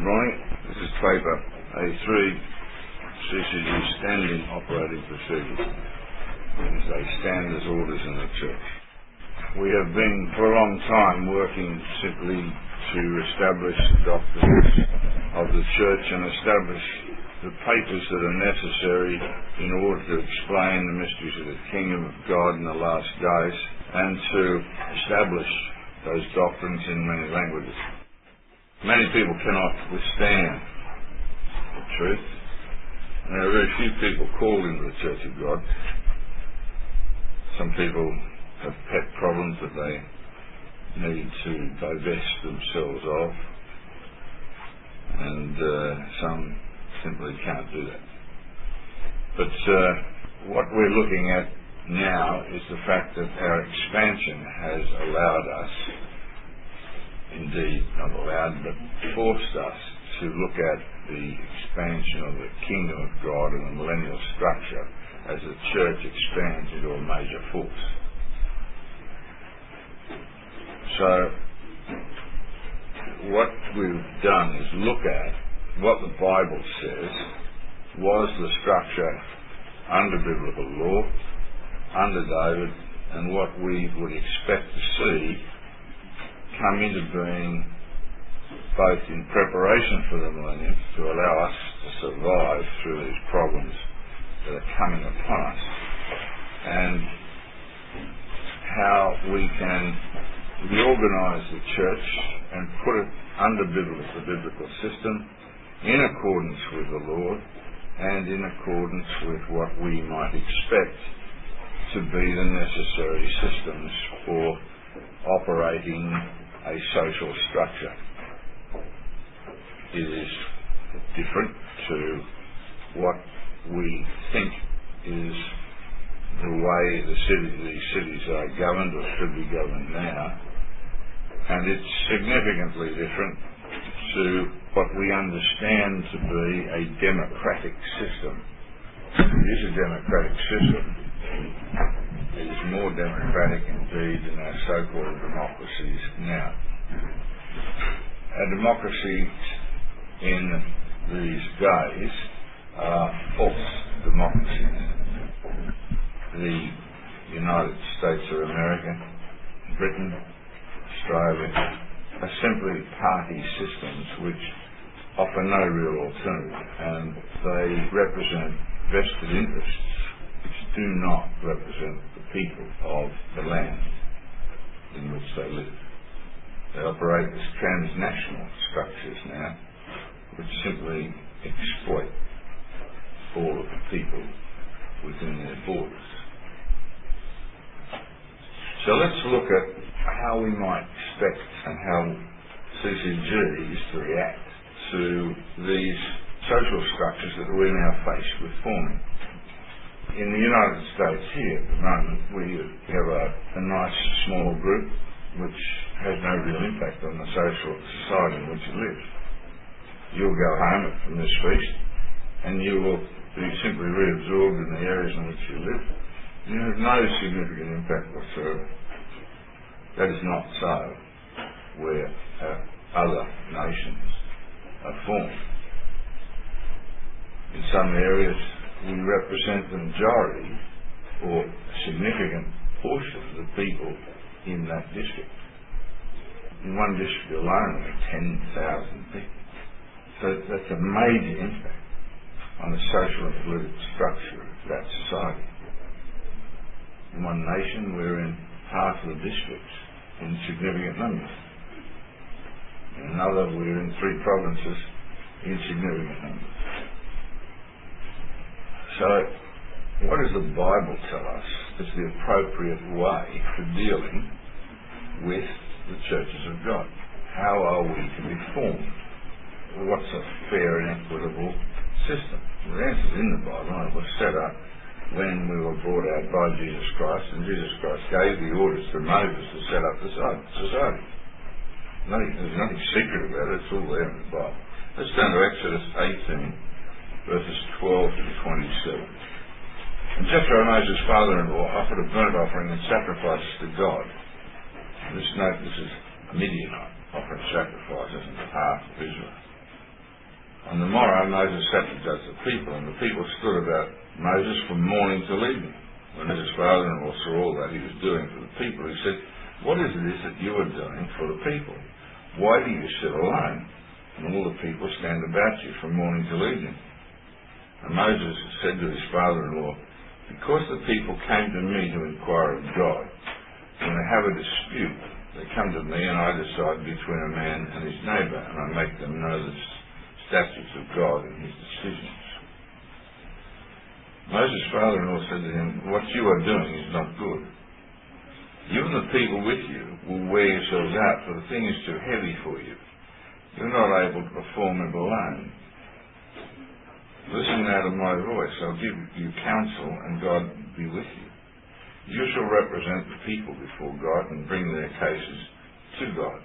Good morning. This is paper A3, CCG Standing Operating Procedures. As they stand as orders in the church. We have been for a long time working simply to establish the doctrines of the church and establish the papers that are necessary in order to explain the mysteries of the kingdom of God in the last days and to establish those doctrines in many languages. Many people cannot withstand the truth, and there are very few people called into the Church of God. Some people have pet problems that they need to divest themselves of, and some simply can't do that. But what we're looking at now is the fact that our expansion has allowed us, indeed not allowed, but forced us to look at the expansion of the kingdom of God and the millennial structure as the church expands into a major force. So what we've done is look at what the Bible says was the structure under biblical law, under David, and what we would expect to see come into being both in preparation for the millennium to allow us to survive through these problems that are coming upon us, and how we can reorganize the church and put it under the biblical system in accordance with the Lord and in accordance with what we might expect to be the necessary systems for operating a social structure. It is different to what we think is the way these cities are governed or should be governed now, and it's significantly different to what we understand to be a democratic system. It is a democratic system. It is more democratic indeed than our so-called democracies now. Our democracies in these days are false democracies. The United States of America, Britain, Australia are simply party systems which offer no real alternative, and they represent vested interests which do not represent the people of the land in which they live. They operate as transnational structures now, which simply exploit all of the people within their borders. So let's look at how we might expect and how CCG is to react to these social structures that we're now faced with forming. In the United States here at the moment, we have a nice small group which has no real impact on the social society in which you live. You'll go home from this feast and you will be simply reabsorbed in the areas in which you live. You have no significant impact whatsoever. That is not so where other nations are formed. In some areas we represent the majority or a significant portion of the people in that district. In one district alone there are 10,000 people. So that's a major impact on the social and political structure of that society. In one nation we're in half of the districts in significant numbers. In another we're in 3 provinces in significant numbers. So what does the Bible tell us is the appropriate way for dealing with the churches of God? How are we to be formed? What's a fair and equitable system? Well, the answer is in the Bible, and it was set up when we were brought out by Jesus Christ, and Jesus Christ gave the orders to Moses to set up the society. There's nothing secret about it, it's all there in the Bible. Let's turn to Exodus 18, verses 12 to 27. And Jethro, Moses' father-in-law, offered a burnt offering and sacrifices to God. This is a Midianite offering sacrifices on behalf of Israel. On the morrow Moses sat to judge the people, and the people stood about Moses from morning till evening. When his father-in-law saw all that he was doing for the people, he said, "What is this that you are doing for the people? Why do you sit alone, and all the people stand about you from morning till evening?" And Moses said to his father-in-law, "Because the people came to me to inquire of God. When they have a dispute, they come to me, and I decide between a man and his neighbour, and I make them know the statutes of God and his decisions." Moses' father-in-law said to him, "What you are doing is not good. You and the people with you will wear yourselves out, for the thing is too heavy for you. You're not able to perform it alone. Listen now to my voice. I'll give you counsel, and God be with you. You shall represent the people before God and bring their cases to God,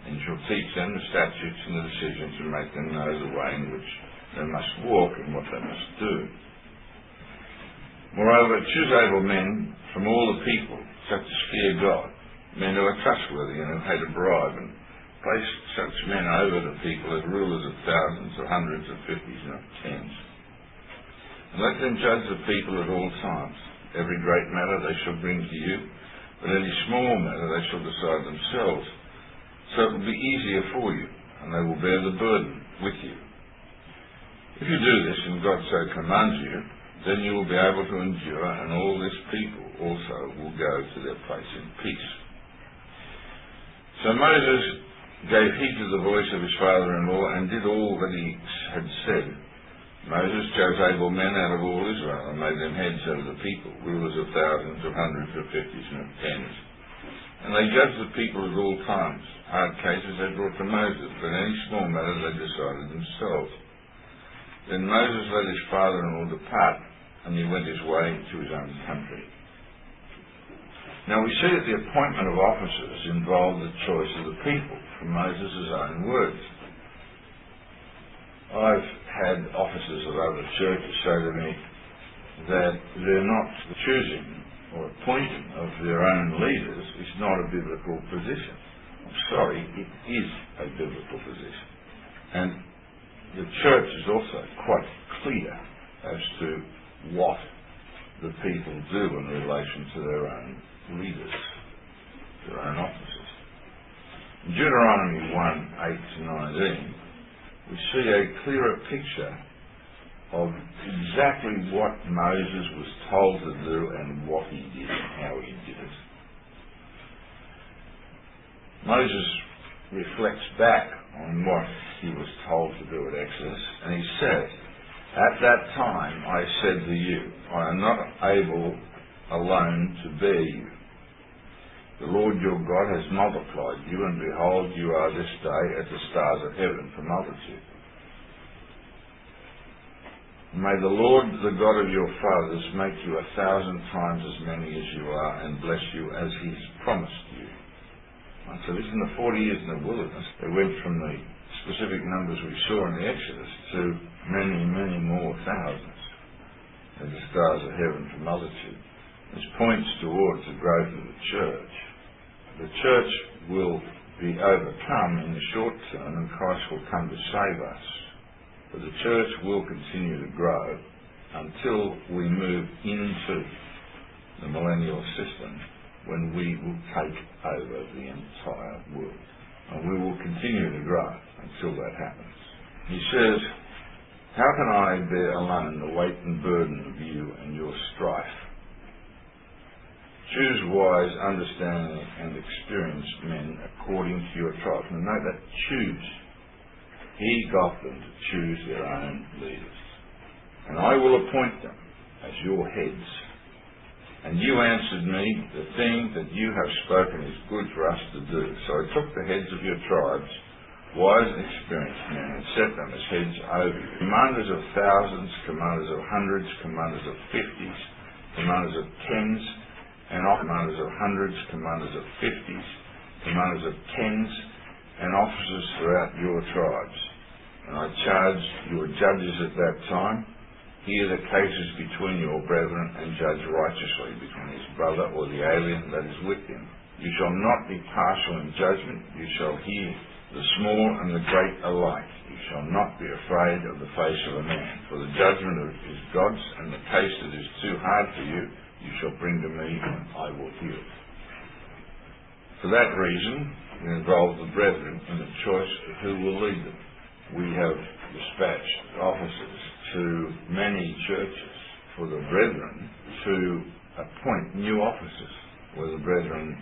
and you shall teach them the statutes and the decisions and make them know the way in which they must walk and what they must do. Moreover, choose able men from all the people, such as fear God, men who are trustworthy and who hate a bribe, and place such men over the people as rulers of thousands, of hundreds, of fifties, and of tens. And let them judge the people at all times. Every great matter they shall bring to you, but any small matter they shall decide themselves. So it will be easier for you, and they will bear the burden with you. If you do this, and God so commands you, then you will be able to endure, and all this people also will go to their place in peace." So Moses gave heed to the voice of his father-in-law and did all that he had said. Moses chose able men out of all Israel and made them heads over the people, rulers of thousands, of hundreds, of fifties, and of tens. And they judged the people at all times. Hard cases they brought to Moses, but any small matter they decided themselves. Then Moses let his father-in-law depart, and he went his way to his own country. Now we see that the appointment of officers involved the choice of the people, from Moses' own words. I've had officers of other churches say to me that they're not choosing or appointing of their own leaders is not a biblical position. I'm sorry, it is a biblical position. And the church is also quite clear as to what the people do in relation to their own leaders, their own officers. In Deuteronomy 1:8-19, we see a clearer picture of exactly what Moses was told to do and what he did and how he did it. Moses reflects back on what he was told to do at Exodus, and he says, "At that time I said to you, I am not able alone to bear you. The Lord your God has multiplied you, and behold, you are this day as the stars of heaven for multitude. May the Lord, the God of your fathers, make you 1,000 times as many as you are, and bless you as he's promised you." And so this in the 40 years in the wilderness, they went from the specific numbers we saw in the Exodus to many, many more thousands as the stars of heaven for multitude. This points towards the growth of the church. The church will be overcome in the short term, and Christ will come to save us. But the church will continue to grow until we move into the millennial system, when we will take over the entire world. And we will continue to grow until that happens. He says, "How can I bear alone the weight and burden of you and your strife? Choose wise, understanding, and experienced men according to your tribes." And note that choose. He got them to choose their own leaders. "And I will appoint them as your heads. And you answered me, the thing that you have spoken is good for us to do. So I took the heads of your tribes, wise and experienced men, and set them as heads over you. Commanders of thousands, commanders of hundreds, commanders of fifties, commanders of tens, and commanders of hundreds, commanders of fifties, commanders of tens, and officers throughout your tribes. And I charged your judges at that time, hear the cases between your brethren, and judge righteously between his brother or the alien that is with him. You shall not be partial in judgment. You shall hear the small and the great alike. You shall not be afraid of the face of a man, for the judgment is God's, and the case that is too hard for you, you shall bring to me, and I will hear it. For that reason, we involve the brethren in the choice of who will lead them. We have dispatched officers to many churches for the brethren to appoint new officers, where the brethren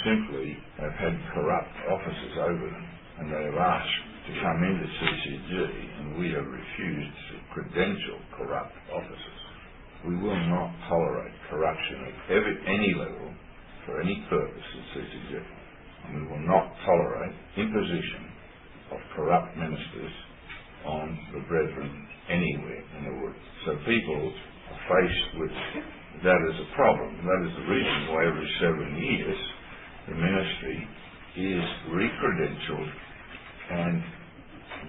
simply have had corrupt officers over them, and they have asked to come into CCG, and we have refused to credential corrupt officers. We will not tolerate corruption at any level for any purpose in CCG, and we will not tolerate imposition of corrupt ministers on the brethren anywhere in the world. So people are faced with that as a problem. That is the reason why every 7 years the ministry is re-credentialed, and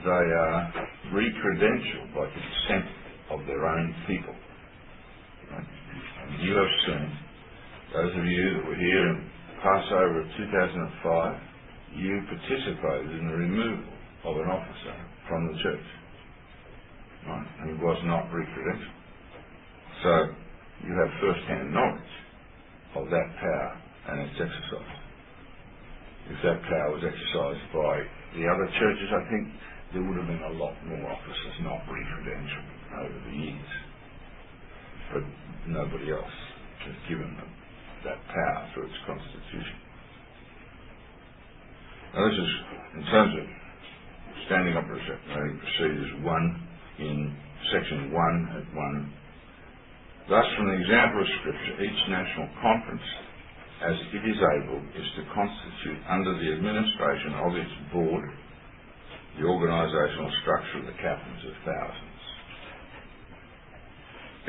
they are re-credentialed by consent of their own people. Right? And you have seen, those of you that were here in Passover of 2005, you participated in the removal of an officer from the church. Right? And he was not re-credentialed. So you have first-hand knowledge of that power and its exercise. If that power was exercised by the other churches, I think there would have been a lot more officers not re-credentialed over the years. But nobody else has given them that power through its constitution. Now this is, in terms of standing operating procedures 1, in section 1 at 1, thus from the example of Scripture, each national conference, as it is able, is to constitute under the administration of its board the organisational structure of the captains of thousands.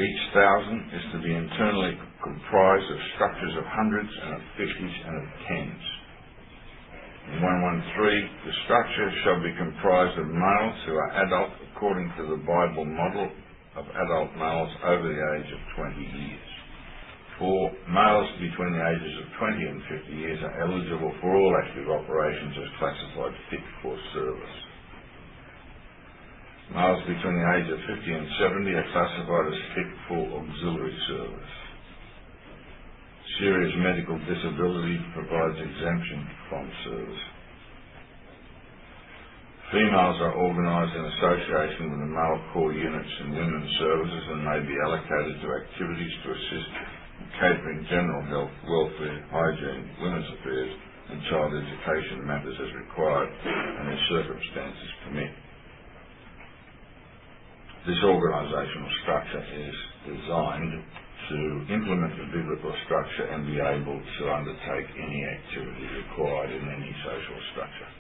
Each thousand is to be internally comprised of structures of hundreds and of fifties and of tens. In 113, the structure shall be comprised of males who are adult according to the Bible model of adult males over the age of 20 years. For males between the ages of 20 and 50 years are eligible for all active operations as classified fit for service. Males between the age of 50 and 70 are classified as fit for auxiliary service. Serious medical disability provides exemption from service. Females are organised in association with the male core units in women's services and may be allocated to activities to assist in catering general health, welfare, hygiene, women's affairs and child education matters as required and as circumstances permit. This organisational structure is designed to implement the biblical structure and be able to undertake any activity required in any social structure.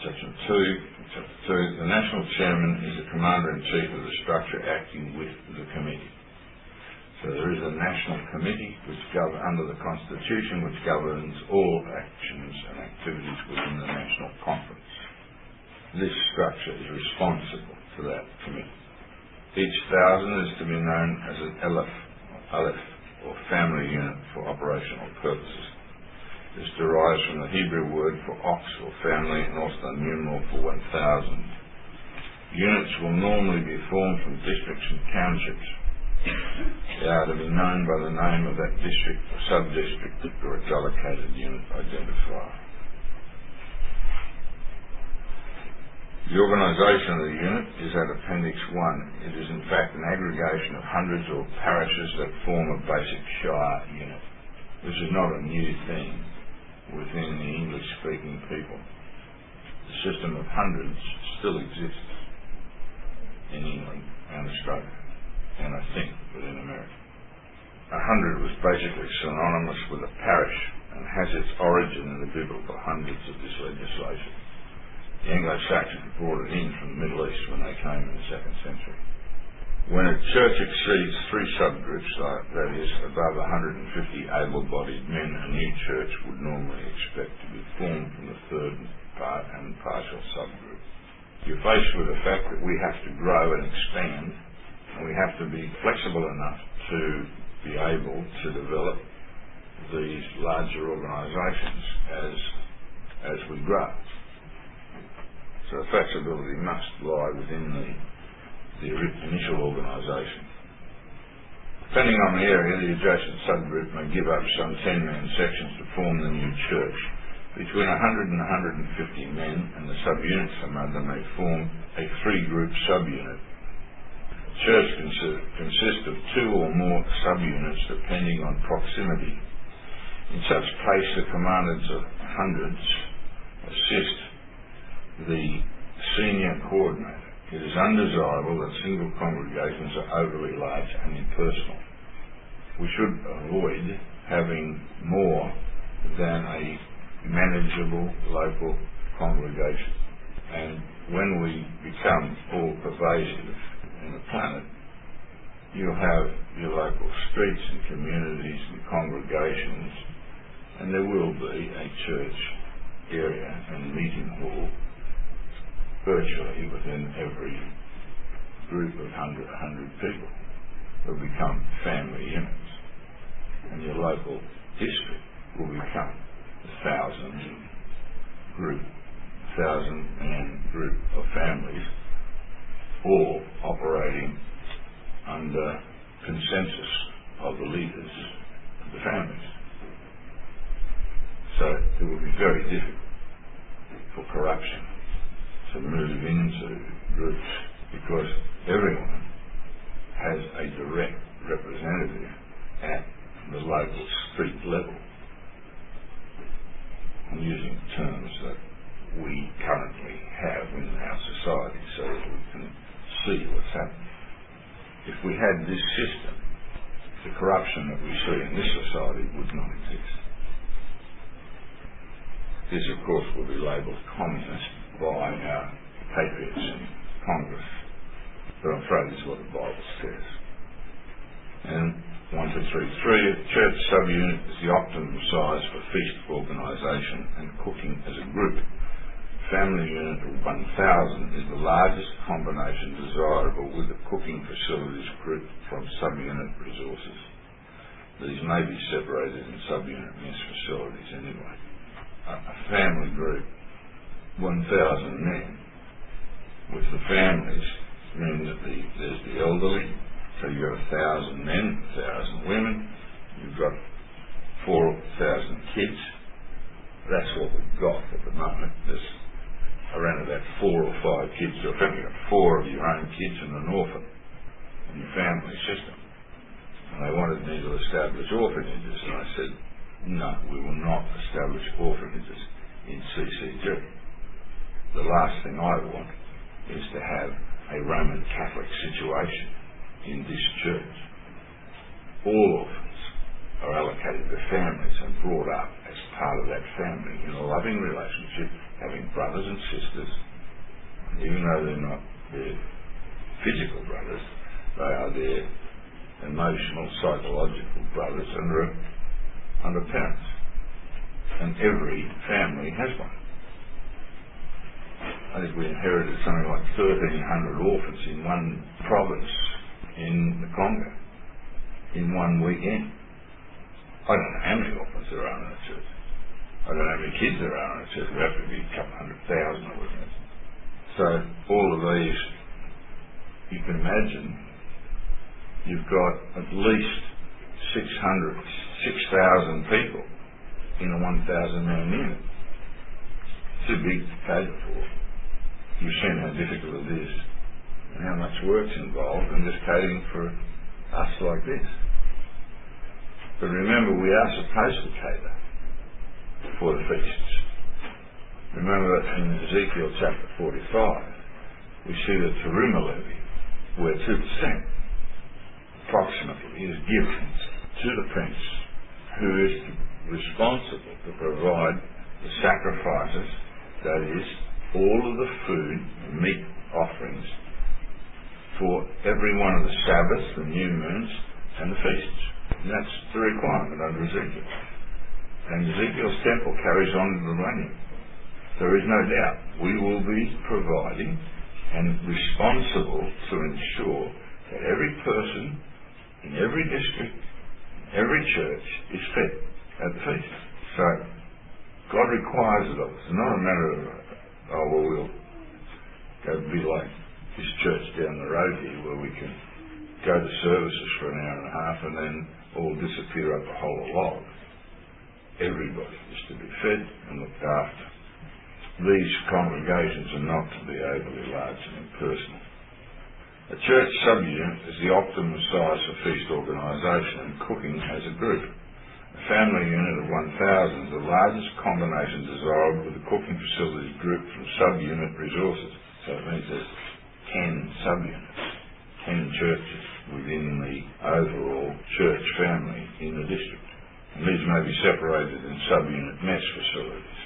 Section 2, the National Chairman is the Commander-in-Chief of the structure acting with the committee. So there is a National Committee which under the Constitution which governs all actions and activities within the National Conference. This structure is responsible for that committee. Each thousand is to be known as an Aleph, or family unit for operational purposes. This derives from the Hebrew word for ox or family and also the numeral for 1,000. Units will normally be formed from districts and townships. They are to be known by the name of that district or sub-district or its allocated unit identifier. The organisation of the unit is at Appendix 1. It is in fact an aggregation of hundreds or parishes that form a basic shire unit. This is not a new thing within the English-speaking people. The system of hundreds still exists in England and Australia, and I think within America. 100 was basically synonymous with a parish and has its origin in the biblical hundreds of this legislation. The Anglo-Saxons brought it in from the Middle East when they came in the 2nd century. When a church exceeds 3 subgroups, that is, above 150 able-bodied men, a new church would normally expect to be formed from the 3rd part and partial subgroup. You're faced with the fact that we have to grow and expand, and we have to be flexible enough to be able to develop these larger organisations as we grow. So flexibility must lie within the initial organisation. Depending on the area, the adjacent subgroup may give up some 10-man sections to form the new church. Between 100 and 150 men, and the subunits from under may form a three-group subunit. A church consists of two or more subunits depending on proximity. In such case, the commanders of hundreds assist the senior coordinator. It is undesirable that single congregations are overly large and impersonal. We should avoid having more than a manageable local congregation. And when we become all pervasive in the planet, you'll have your local streets and communities and congregations, and there will be a church area and meeting hall virtually within every group of 100 people. Will become family units, and your local district will become a 1,000-man group of families, all operating under consensus of the leaders of the families. So it will be very difficult for corruption to move into groups, because everyone has a direct representative at the local street level. I'm using terms that we currently have in our society so that we can see what's happening. If we had this system, the corruption that we see in this society would not exist. This, of course, will be labelled communist by our patriots in Congress, but I'm afraid this is what the Bible says. And 1, 2, 3, 3, a church subunit is the optimum size for feast organisation and cooking as a group. Family unit of 1,000 is the largest combination desirable, with the cooking facilities grouped from subunit resources. These may be separated in subunit mess facilities anyway. A family group, 1,000 men, with the families, meaning that there's the elderly, so you've got 1,000 men, 1,000 women, you've got 4,000 kids. That's what we've got at the moment. There's around about 4 or 5 kids. So if you've got 4 of your own kids and an orphan in your family system, and they wanted me to establish orphanages, and I said, no, we will not establish orphanages in CCG. The last thing I want is to have a Roman Catholic situation in this church. All orphans are allocated to families and brought up as part of that family in a loving relationship, having brothers and sisters. And even though they're not their physical brothers, they are their emotional, psychological brothers under parents. And every family has one. I think we inherited something like 1,300 orphans in one province in the Congo in one weekend. I don't know how many orphans there are in a church. I don't know how many kids there are in a church. There have to be a couple 100,000 of them. So all of these, you can imagine, you've got at least 6,000 people in a 1,000-man unit. Too big to cater for. You've seen how difficult it is and how much work's involved in just catering for us like this. But remember, we are supposed to cater for the feasts. Remember that in Ezekiel chapter 45, we see the Teruma levy, where 2% approximately is given to the prince, who is responsible to provide the sacrifices, that is, all of the food, meat offerings for every one of the Sabbaths, the new moons, and the feasts. And that's the requirement under Ezekiel. And Ezekiel's temple carries on to the millennium. There is no doubt we will be providing and responsible to ensure that every person in every district, every church is fed at the feast. So God requires it of us. It's not a matter of, oh, well, we'll Go be like this church down the road here where we can go to services for an hour and a half and then all disappear up a whole log. Everybody is to be fed and looked after. These congregations are not to be overly large and impersonal. A church subunit is the optimum size for feast organisation and cooking as a group. A family unit of 1,000 is the largest combination desirable with the cooking facilities grouped from subunit resources. So it means there's 10 subunits, 10 churches within the overall church family in the district. And these may be separated in subunit mess facilities.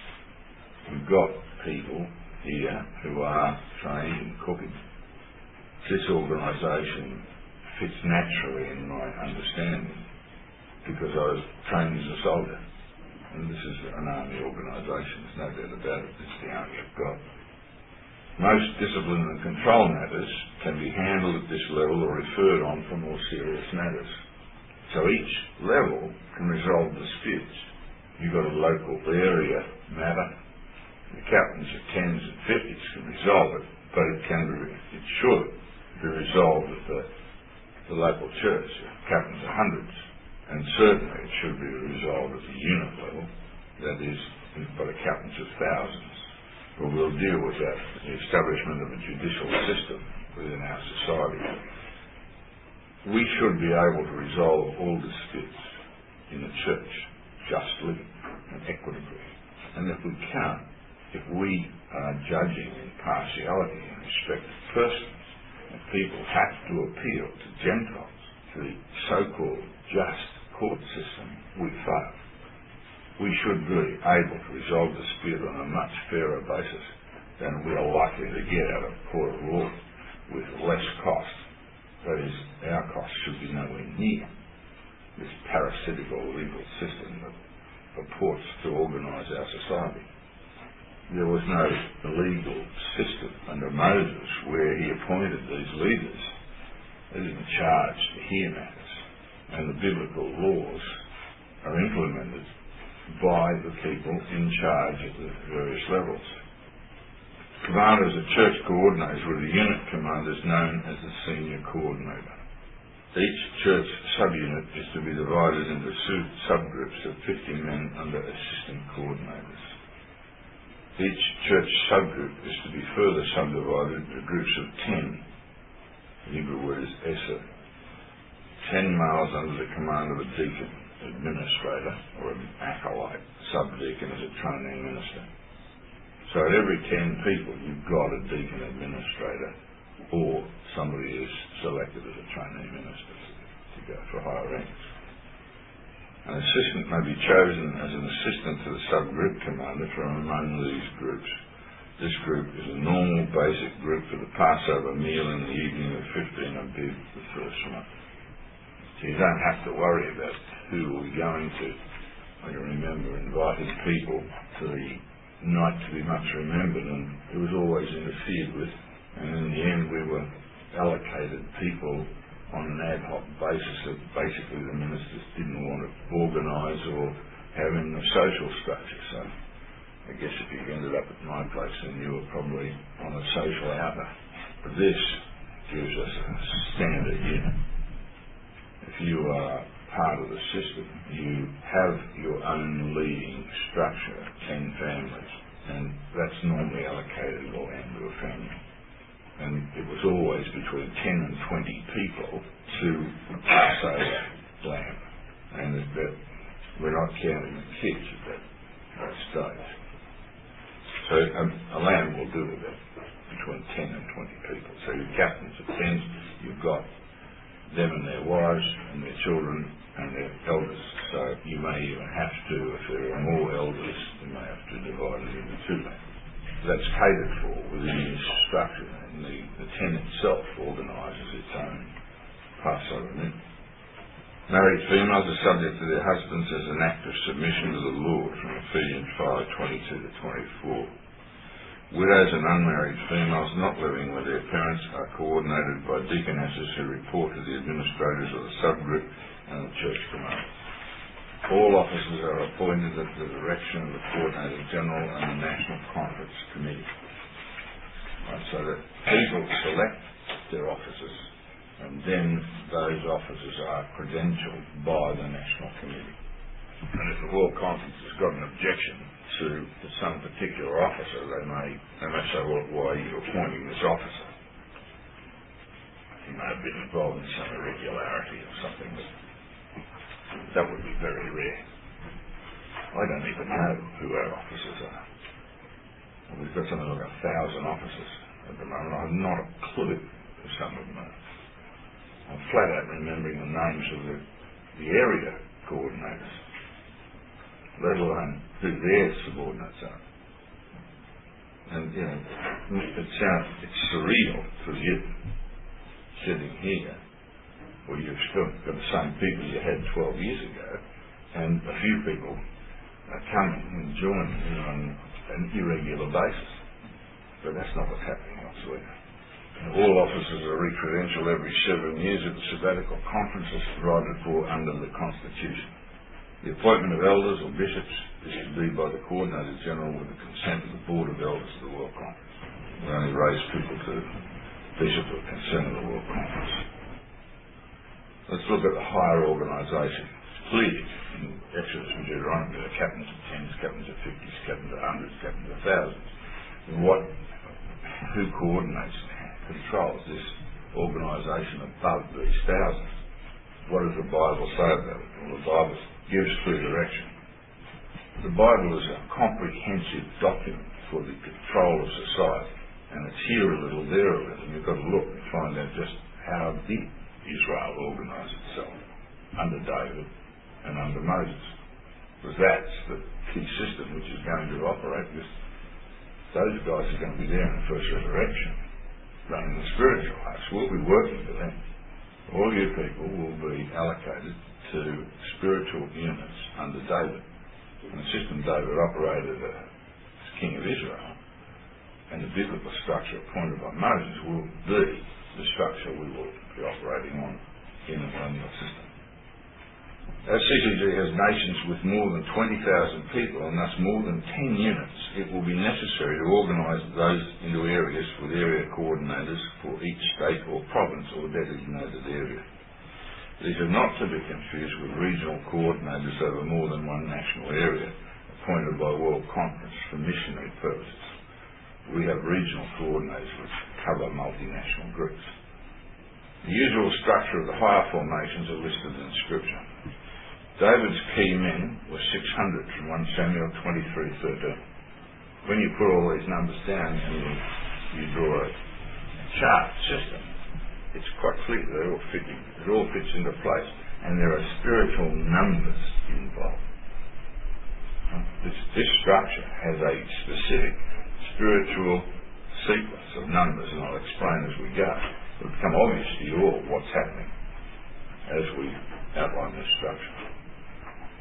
We've got people here who are trained in cooking. This organisation fits naturally in my understanding because I was trained as a soldier. And this is an army organisation, there's no doubt about it. It's the army I've got. Most discipline and control matters can be handled at this level or referred on for more serious matters. So each level can resolve disputes. You've got a local area matter. The captains of 10s and 50s can resolve it, but it should be resolved at the local church. Captains of 100s, and certainly it should be resolved at the unit level, that is, by the captains of 1000s. But we'll deal with that, the establishment of a judicial system within our society. We should be able to resolve all disputes in the church justly and equitably. And if we can't, if we are judging impartiality in respect of persons, and people have to appeal to Gentiles, to the so-called just court system, we fail. We should be able to resolve the dispute on a much fairer basis than we are likely to get out of a court of law with less cost. That is, our costs should be nowhere near this parasitical legal system that purports to organise our society. There was no legal system under Moses where he appointed these leaders. They didn't charge to hear matters, and the biblical laws are implemented by the people in charge at the various levels. Commanders of church coordinators were the unit commanders known as the senior coordinator. Each church subunit is to be divided into subgroups of 50 men under assistant coordinators. Each church subgroup is to be further subdivided into groups of 10. The Hebrew word is eser. 10 males under the command of a deacon, administrator, or an acolyte. Subdeacon is a trainee minister. So at every 10 people you've got a deacon administrator or somebody is selected as a trainee minister to go for higher ranks. An assistant may be chosen as an assistant to the subgroup commander from among these groups. This group is a normal basic group for the Passover meal in the evening of 15 Abib, the first month. So you don't have to worry about who we're going to. I can remember inviting people to the night to be much remembered, and it was always interfered with, and in the end we were allocated people on an ad hoc basis that basically the ministers didn't want to organise or have in the social structure. So I guess if you ended up at my place then you were probably on a social outer. But this gives us a standard unit. If you are part of the system, you have your own leading structure, 10 families, and that's normally allocated or to a family. And it was always between 10 and 20 people to the Passover lamb. And that we're not counting the kids at that stage. So a lamb will do about between 10 and 20 people. So your captains of 10s, you've got them and their wives and their children and their elders. So you may even have to, if there are more elders, you may have to divide it into two lambs. That's catered for within this structure, and the tent itself organises its own Passover meal. Married females are subject to their husbands as an act of submission to the Lord, from Ephesians 5:22-24. Widows and unmarried females not living with their parents are coordinated by deaconesses who report to the administrators of the subgroup and the church commander. All officers are appointed at the direction of the Coordinator General and the National Conference Committee. Right, so that people select their officers, and then those officers are credentialed by the National Committee. And if the World Conference has got an objection to some particular officer, they may say, well, why are you appointing this officer? He may have been involved in some irregularity or something, but that would be very rare. I don't even know who our officers are. We've got something like 1,000 officers at the moment. I have not a clue who some of them are. I'm flat out remembering the names of the area coordinators, let alone who their subordinates are. And, you know, it's surreal for you sitting here where you've still got the same people you had 12 years ago, and a few people are coming and joining on an irregular basis. But that's not what's happening elsewhere. All officers are re-credentialed every 7 years at the sabbatical conferences provided for under the Constitution. The appointment of elders or bishops is to be by the Coordinator General with the consent of the Board of Elders of the World Conference. We only raise people to bishop with consent of the World Conference. Let's look at the higher organisation. It's clear in Exodus and Deuteronomy there are captains of tens, captains of 50s, captains of hundreds, captains of thousands. Who coordinates and controls this organisation above these thousands? What does the Bible say about it? Well, the Bible gives clear direction. The Bible is a comprehensive document for the control of society, and it's here a little, there a little, and you've got to look and find out just how did Israel organise itself under David and under Moses. Because that's the key system which is going to operate. Because those guys are going to be there in the first resurrection, running the spiritual house. We'll be working for them. All you people will be allocated to spiritual units under David. And the system David operated as king of Israel, and the biblical structure appointed by Moses will be the structure we will be operating on in the millennial system. As CCG has nations with more than 20,000 people and thus more than 10 units, it will be necessary to organise those into areas with area coordinators for each state or province or designated area. These are not to be confused with regional coordinators over more than one national area appointed by World Conference for missionary purposes. We have regional coordinators which cover multinational groups. The usual structure of the higher formations are listed in Scripture. David's key men were 600 from 1 Samuel 23:13. When you put all these numbers down and you draw a chart system, it's quite clear they're all fitting. It all fits into place, and there are spiritual numbers involved. This structure has a specific spiritual sequence of numbers, and I'll explain as we go. It'll become obvious to you all what's happening as we outline this structure.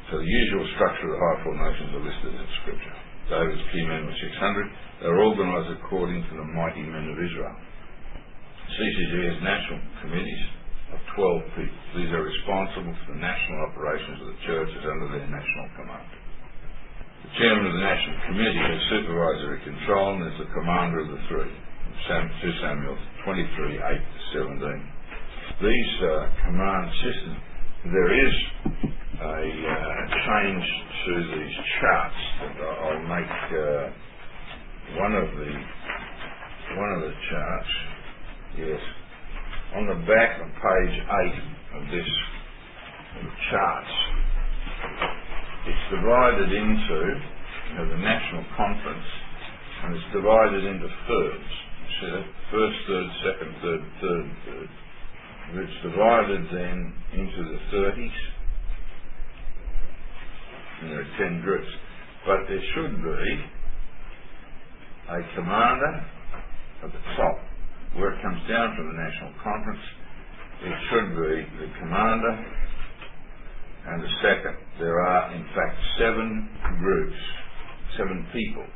So the usual structure of the higher formations are listed in Scripture. David's key men were 600. They were organised according to the mighty men of Israel. CCG has national committees of 12 people. These are responsible for the national operations of the churches under their national command. The chairman of the national committee has supervisory control and is the commander of the three. 2 Samuel 23:8-17. These command systems, there is a change to these charts that I'll make one of the charts. Yes, on the back of page 8 of this charts, it's divided into the national conference, and it's divided into thirds. You see that? First third, second third, third third. It's divided then into the 30s, and there are 10 groups. But there should be a commander at the top. Where it comes down from the national conference, it should be the commander and the second. There are, in fact, 7 groups, 7 people.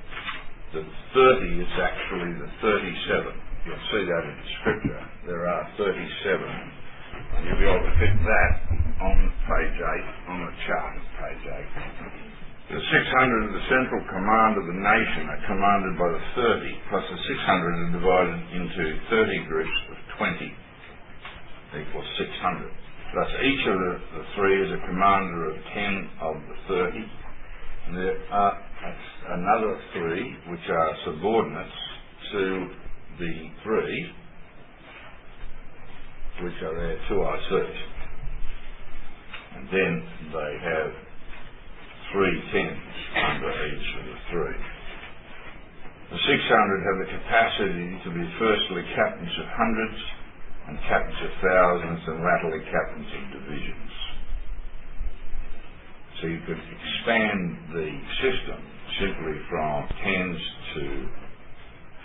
The 30 is actually the 37. You'll see that in the Scripture. There are 37. And you'll be able to fit that on page 8, on the chart of page 8. The 600 of the central command of the nation are commanded by the 30, plus the 600 are divided into 30 groups of 20, equals 600. Thus each of the three is a commander of 10 of the 30, and there are another three which are subordinates to the three, which are there to our search. And then they have 3 tens under each of the three. The 600 have the capacity to be firstly captains of hundreds and captains of thousands and latterly captains of divisions. So you could expand the system simply from tens to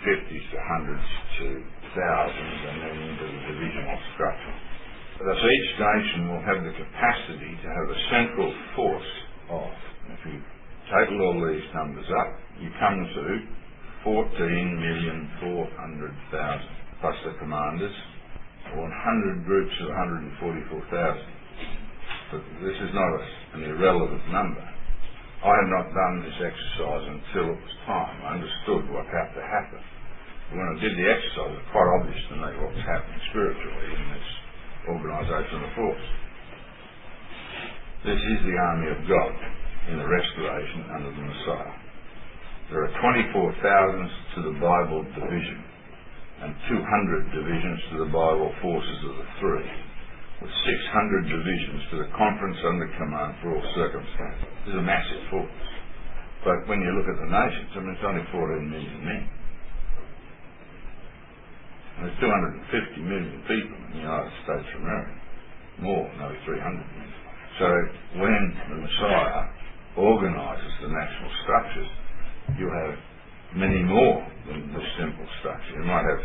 50s to hundreds to thousands and then into the divisional structure. Thus each nation will have the capacity to have a central force of, if you total all these numbers up, you come to 14,400,000 plus the commanders, or 100 groups of 144,000. But this is not an irrelevant number. I have not done this exercise until it was time. I understood what had to happen. When I did the exercise, it was quite obvious to me what was happening spiritually in this organisation of force. This is the army of God in the restoration under the Messiah. There are 24,000 to the Bible division and 200 divisions to the Bible forces of the three, with 600 divisions to the conference under command for all circumstances. This is a massive force. But when you look at the nations, I mean, it's only 14 million men. And there's 250 million people in the United States of America. More, nearly 300 million. So when the Messiah organises the national structures, you have many more than the simple structure. You might have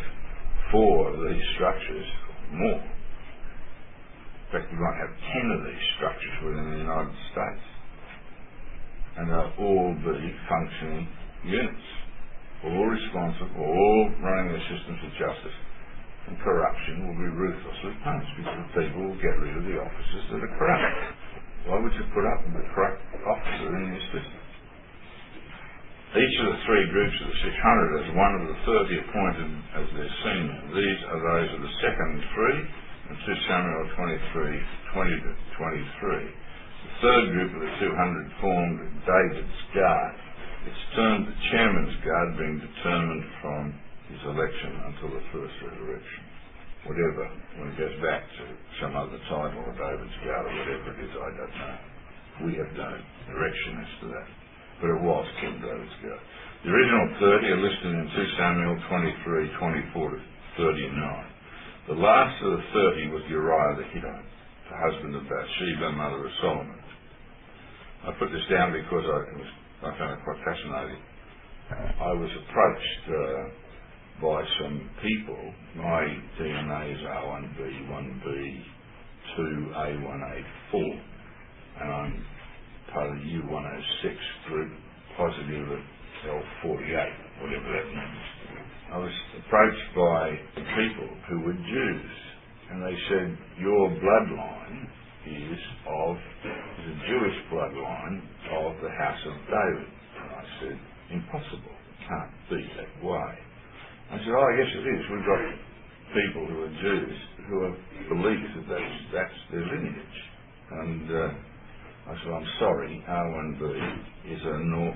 4 of these structures or more. In fact, you might have 10 of these structures within the United States. And they'll all be functioning units, all responsible, all running their systems of justice. And corruption will be ruthlessly punished because the people will get rid of the officers that are corrupt. Why would you put up with a corrupt officer in your system? Each of the 3 groups of the 600 has one of the 30 appointed as their senior. These are those of the second 3, and 2 Samuel 20 to 23. The third group of the 200 formed David's guard. Its term, the chairman's guard, being determined from his election until the first resurrection. Whatever, when it goes back to some other title of David's guard or whatever it is, I don't know. We have no direction as to that. But it was King David's guard. The original 30 are listed in 2 Samuel 23, 24 to 39. The last of the 30 was Uriah the Hittite, the husband of Bathsheba, mother of Solomon. I put this down because I found it quite fascinating. I was approached by some people. My DNA is R1B, 1B, 2A, 1A4, and I'm part of the U106 group, positive of L48, whatever that means. I was approached by people who were Jews, and they said, your bloodline is a Jewish bloodline of the house of David. And I said, impossible, it can't be that way. I said, oh, yes it is. We've got people who are Jews who have believed that that's their lineage. And I said, I'm sorry, R1B is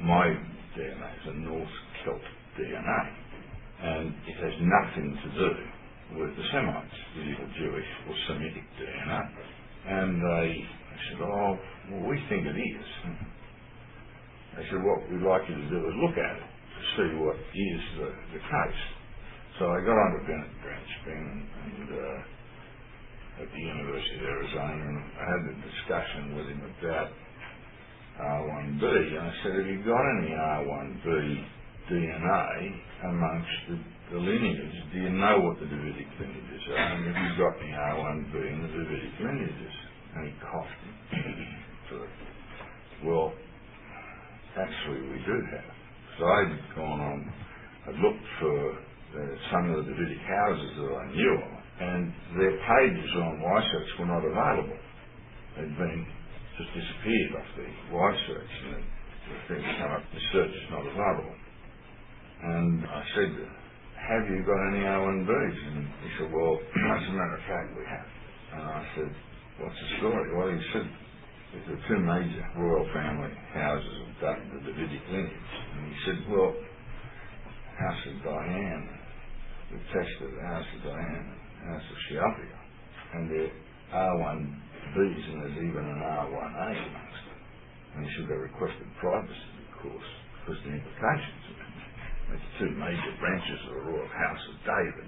my DNA is a North Celt DNA. And it has nothing to do with the Semites, the either Jewish or Semitic DNA. And they said, oh, well, we think it is. They said, what we'd like you to do is look at it to see what is the case. So I got on to Bennett Greenspring and at the University of Arizona, and I had a discussion with him about R1B, and I said, have you got any R1B DNA amongst the lineages? Do you know what the Davidic lineages are? And have you got any R1B in the Davidic lineages? And he coughed. Well, actually we do have. So I'd gone on, I'd looked for some of the Davidic houses that I knew of, and their pages on Y-Search were not available. They'd been just disappeared off the Y-Search, and the thing come up, the search is not available. And I said, have you got any O&Bs? And he said, well, as a matter of fact, we have. And I said, what's the story? Well, he said, there's the two major royal family houses of the Davidic lineage. And he said, well, House of Diane, we tested the House of Diane, House of Shealtiel, and they're R1Bs, and there's even an R1A amongst them. And he said they requested privacy, of course, because the implications of it. The two major branches of the royal house of David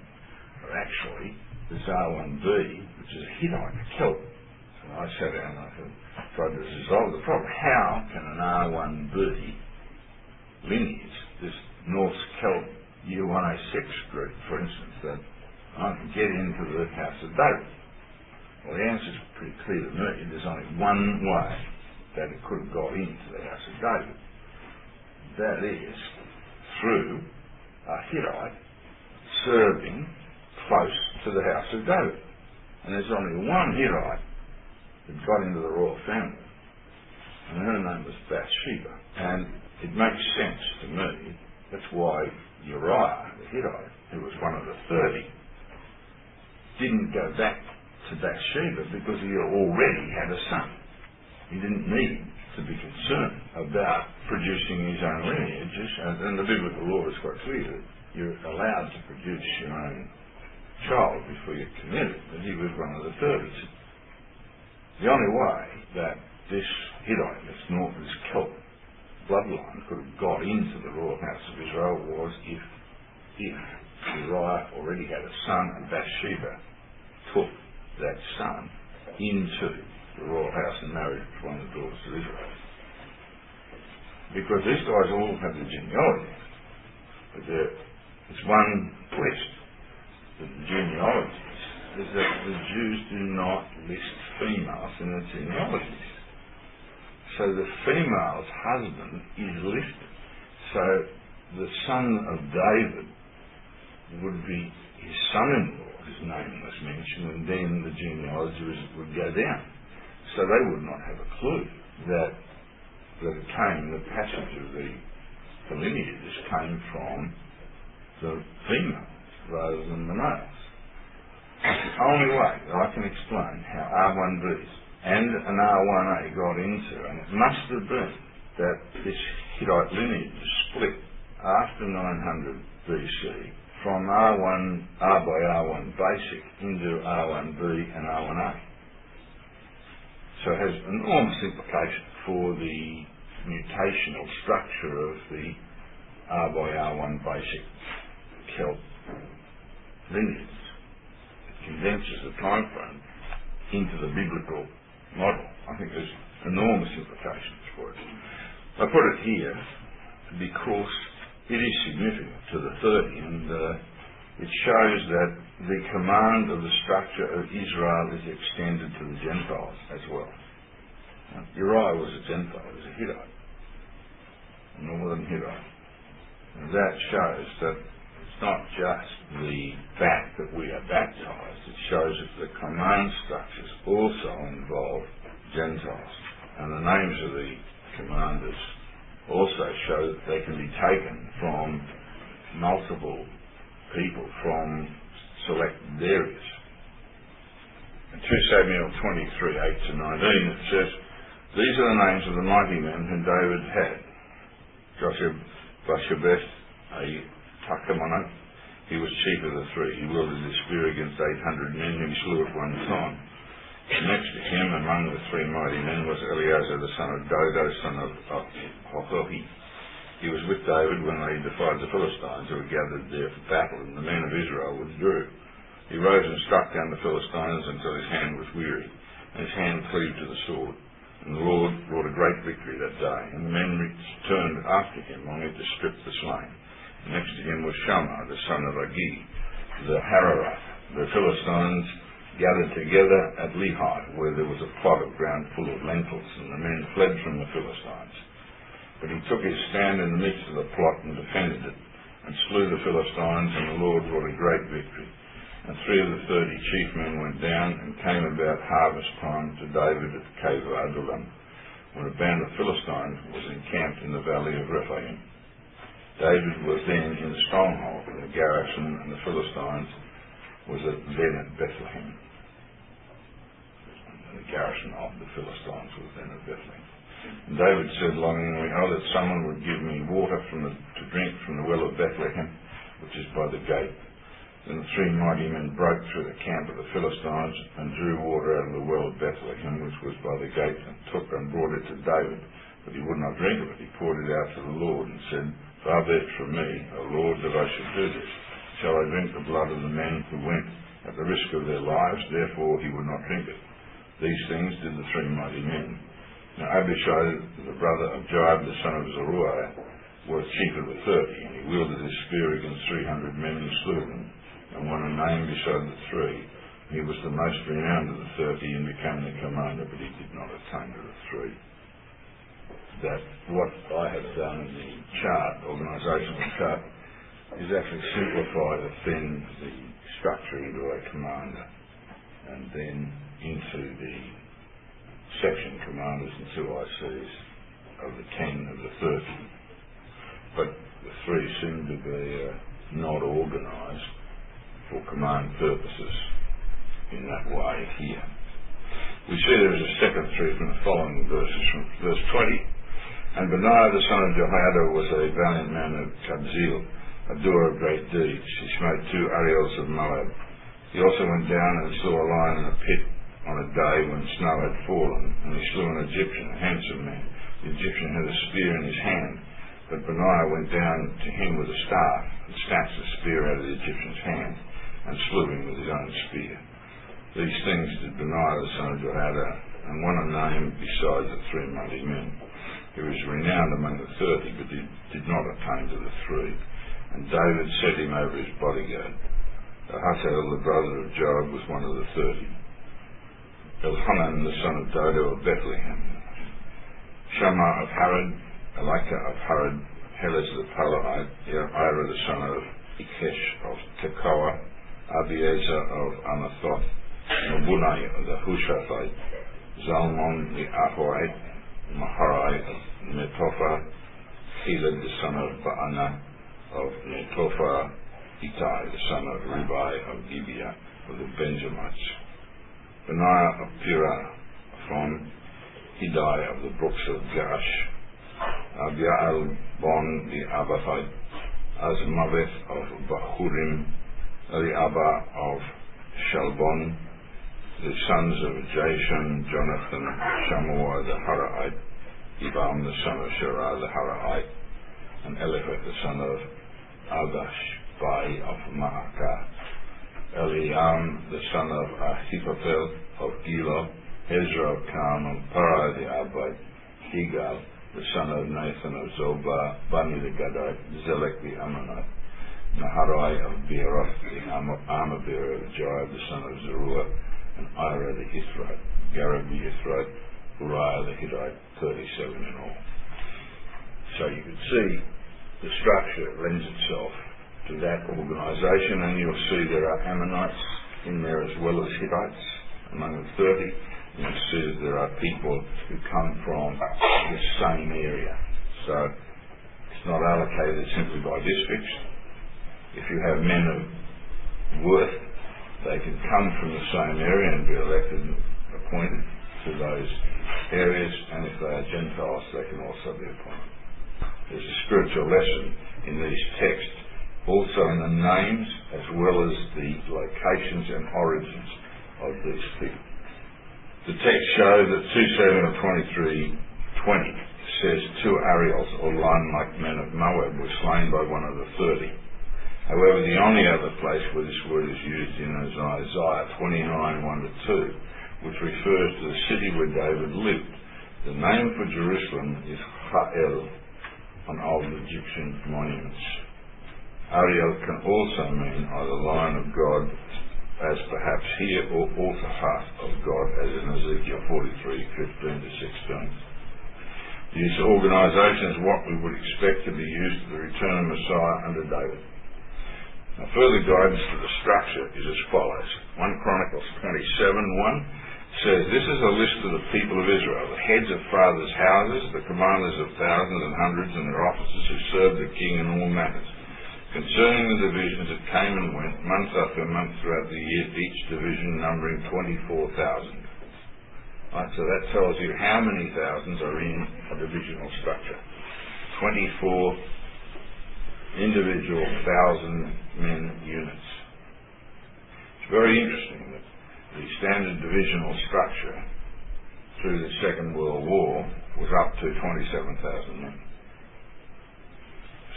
are actually this R1B, which is a Hittite, a Celt. So I sat down and I tried to resolve the problem. How can an R1B lineage, this Norse Celt U106 group, for instance, that I can get into the house of David? Well, the answer is pretty clear to me. There's only one way that it could have got into the house of David. That is through a Hittite serving close to the house of David. And there's only one Hittite that got into the royal family, and her name was Bathsheba. And it makes sense to me. That's why Uriah, the Hittite, who was one of the 30, didn't go back to Bathsheba because he already had a son. He didn't need to be concerned about producing his own lineages, and the biblical law is quite clear that you're allowed to produce your own child before you're committed, but he was one of the 30s. The only way that this Hittite, this Celt bloodline could have got into the royal house of Israel was if Uriah already had a son and Bathsheba took that son into the royal house and married one of the daughters of Israel. Because these guys all have the genealogy, but it's one twist with the genealogies is that the Jews do not list females in the genealogies. So the female's husband is listed. So the son of David would be his son-in-law, his name was mentioned, and then the genealogy would go down. So they would not have a clue that it came, the passage of the lineages came from the females rather than the males. It's the only way that I can explain how R1Bs and an R1A got into, and it must have been that this Hittite lineage split after 900 BC from R by R1 basic into R1B and R1A. So it has enormous implications for the mutational structure of the R by R1 basic Celt lineage. It condenses the time frame into the biblical model. I think there's enormous implications for it. I put it here because it is significant to the 30, and it shows that the command of the structure of Israel is extended to the Gentiles as well. Uriah was a Gentile, he was a Hittite, a northern Hittite. And that shows that it's not just the fact that we are baptized, it shows that the command structures also involve Gentiles. And the names of the commanders also show that they can be taken from multiple people from selected areas. In 2 Samuel 23:8-19 it says, "These are the names of the mighty men whom David had. Joshua-Basshebeth, a Tachmonite, he was chief of the three. He wielded his spear against 800 men whom he slew at one time. And next to him, among the three mighty men, was Eleazar the son of Dodo, son of Hokohi. He was with David when they defied the Philistines who were gathered there for battle, and the men of Israel withdrew. He rose and struck down the Philistines until his hand was weary, and his hand cleaved to the sword. And the Lord wrought a great victory that day, and the men returned after him only to strip the slain. And next to him was Shammah, the son of Agi, the Hararath. The Philistines gathered together at Lehi, where there was a plot of ground full of lentils, and the men fled from the Philistines. But he took his stand in the midst of the plot and defended it, and slew the Philistines, and the Lord wrought a great victory. And 3 of the 30 chief men went down and came about harvest time to David at the cave of Adullam. when a band of Philistines was encamped in the valley of Rephaim. David was then in the stronghold, and the garrison and the Philistines was then at Bethlehem. And the garrison of the Philistines was then at Bethlehem. And David said longingly, "Oh, that someone would give me water to drink from the well of Bethlehem, which is by the gate." Then the three mighty men broke through the camp of the Philistines and drew water out of the well of Bethlehem, which was by the gate, and took and brought it to David. But he would not drink of it. He poured it out to the Lord and said, "Far be it from me, O Lord, that I should do this. Shall I drink the blood of the men who went at the risk of their lives?" Therefore he would not drink it. These things did the three mighty men. Now Abishai, the brother of Joab, the son of Zeruiah, was chief of the 30, and he wielded his spear against 300 men and slew them, and won a name beside the three. He was the most renowned of the 30 and became the commander, but he did not attain to the three. That what I have done in the chart, organisational chart, is actually simplify then the structure into a commander, and then into the section commanders and 2 ICs of the 10 of the 30. But the three seem to be not organised for command purposes in that way here. We see there is a second thread from the following verses, from verse 20. And Benaiah the son of Jehoiada was a valiant man of Kabzeel, a doer of great deeds. He smote 2 Ariels of Moab. He also went down and slew a lion in a pit on a day when snow had fallen, and he slew an Egyptian, a handsome man. The Egyptian had a spear in his hand, but Benaiah went down to him with a staff and snatched the spear out of the Egyptian's hand and slew him with his own spear. These things did Benaiah the son of Jehoiada, and won a name besides the three mighty men. He was renowned among the 30, but did not attain to the three. And David set him over his bodyguard. Ahasuerus, the brother of Joab, was one of the 30. Elhanan, the son of Dodo of Bethlehem. Shammah of Harod, Elika of Harod, Helez the Palahite, Ira the son of Ikesh of Tekoa, Abiezer of Anathoth, Mabunai of the Hushathite, Zalmon the Ahoite, Maharai of Netophah, Heled the son of Baana of Netophah, Ittai the son of Ribai of Gibeah of the Benjamites, Benaiah of Pirah, from Hidai of the brooks of Gash, Abial Bon the Abathite, Azmaveth of Bahurim, Eliabah of Shalbon, the sons of Jashan, Jonathan, Shammua the Harahite, Ibam the son of Sherah the Harahite, and Eliphaz the son of Agash, Bai of Maacah, Eliam the son of Ahithophel of Gilo, Ezra of Carmel, Parai the Abite, Higal the son of Nathan of Zobah, Bani the Gadite, Zelek the Ammonite, Naharai of Beeroth, the armor-bearer of Joab the son of Zeruiah, and Ira the Hithrite, Gareb the Hithrite, Uriah the Hittite, 37 in all. So you can see the structure lends itself to that organisation, and you'll see there are Ammonites in there as well as Hittites among the 30. And you'll see that there are people who come from the same area. So it's not allocated simply by districts. If you have men of worth, they can come from the same area and be elected and appointed to those areas, and if they are Gentiles, they can also be appointed. There's a spiritual lesson in these texts, also in the names as well as the locations and origins of these people. The text shows that 2:7 of 23:20 says 2 Ariels, or lion-like men of Moab, were slain by one of the 30. However, the only other place where this word is used in is Isaiah 29:1-2, which refers to the city where David lived. The name for Jerusalem is Ha'el on old Egyptian monuments. Ariel can also mean either Lion of God, as perhaps here, or altar heart of God, as in Ezekiel 43:15-16. This organisation is what we would expect to be used for the return of Messiah under David. Now, further guidance to the structure is as follows. 1 Chronicles 27:1 says, this is a list of the people of Israel, the heads of fathers' houses, the commanders of thousands and hundreds, and their officers who served the king in all matters. Concerning the divisions that came and went, month after month throughout the year, each division numbering 24,000. Right, so that tells you how many thousands are in a divisional structure. 24 individual 1,000-men units. It's very interesting that the standard divisional structure through the Second World War was up to 27,000 men.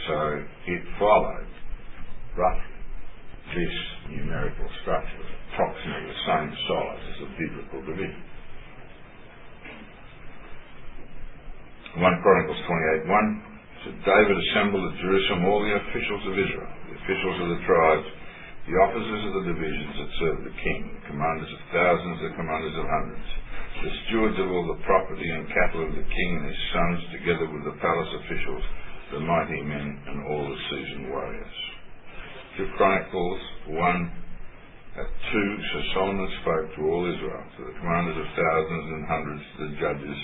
So it followed roughly this numerical structure, approximately the same size as a biblical division. 1 Chronicles 28:1 said, David assembled at Jerusalem all the officials of Israel, the officials of the tribes, the officers of the divisions that served the king, the commanders of thousands, the commanders of hundreds, the stewards of all the property and cattle of the king and his sons, together with the palace officials, the mighty men, and all the seasoned warriors. 2 Chronicles 1:2, so Solomon spoke to all Israel, to the commanders of thousands and hundreds, to the judges,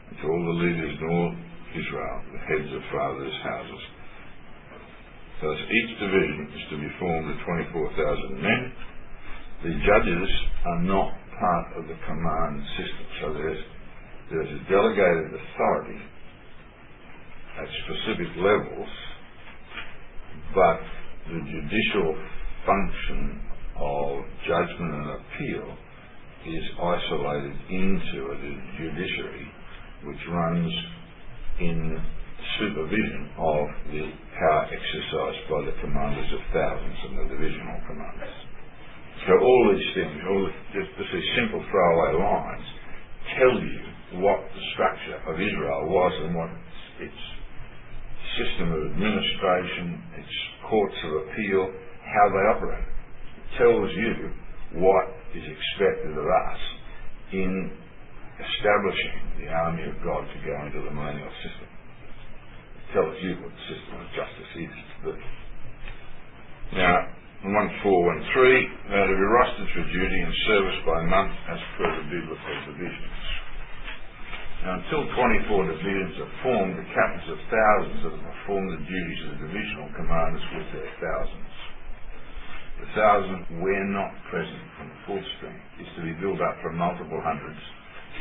and to all the leaders in all Israel, the heads of fathers' houses. Thus each division is to be formed of 24,000 men. The judges are not part of the command system, so there's a delegated authority at specific levels, but the judicial function of judgment and appeal is isolated into a judiciary which runs in supervision of the power exercised by the commanders of thousands and the divisional commanders. So all these things, just these simple throwaway lines, tell you what the structure of Israel was and what its system of administration, its courts of appeal, how they operate. It tells you what is expected of us in establishing the army of God to go into the millennial system. It tells you what the system of justice is to be. Now, in 1:413, they are to be rostered for duty and service by month as per the biblical divisions. Now, until 24 divisions are formed, the captains of thousands are to perform the duties of the divisional commanders with their thousands. The thousand, where not present from the full strength, is to be built up from multiple hundreds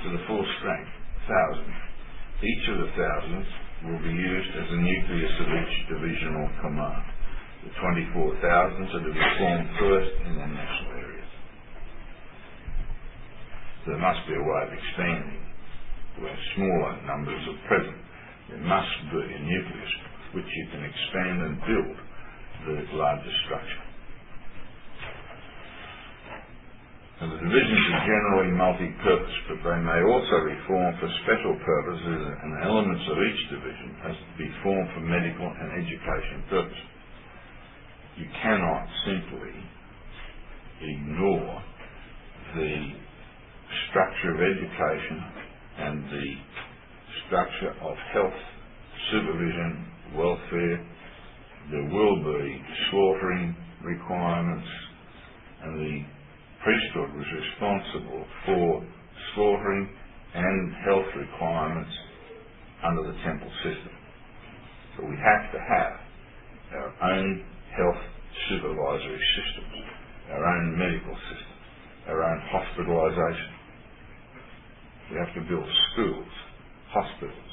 to the full strength, 1,000. Each of the thousands will be used as the nucleus of each divisional command. The 24,000s are to be formed first in their national areas. There must be a way of expanding where smaller numbers are present. There must be a nucleus which you can expand and build the larger structure. And the divisions are generally multi-purpose, but they may also be formed for special purposes, and elements of each division has to be formed for medical and education purposes. You cannot simply ignore the structure of education and the structure of health, supervision, welfare. There will be slaughtering requirements, and the priesthood was responsible for slaughtering and health requirements under the temple system. So we have to have our own health supervisory systems, our own medical systems, our own hospitalisation. We have to build schools, hospitals.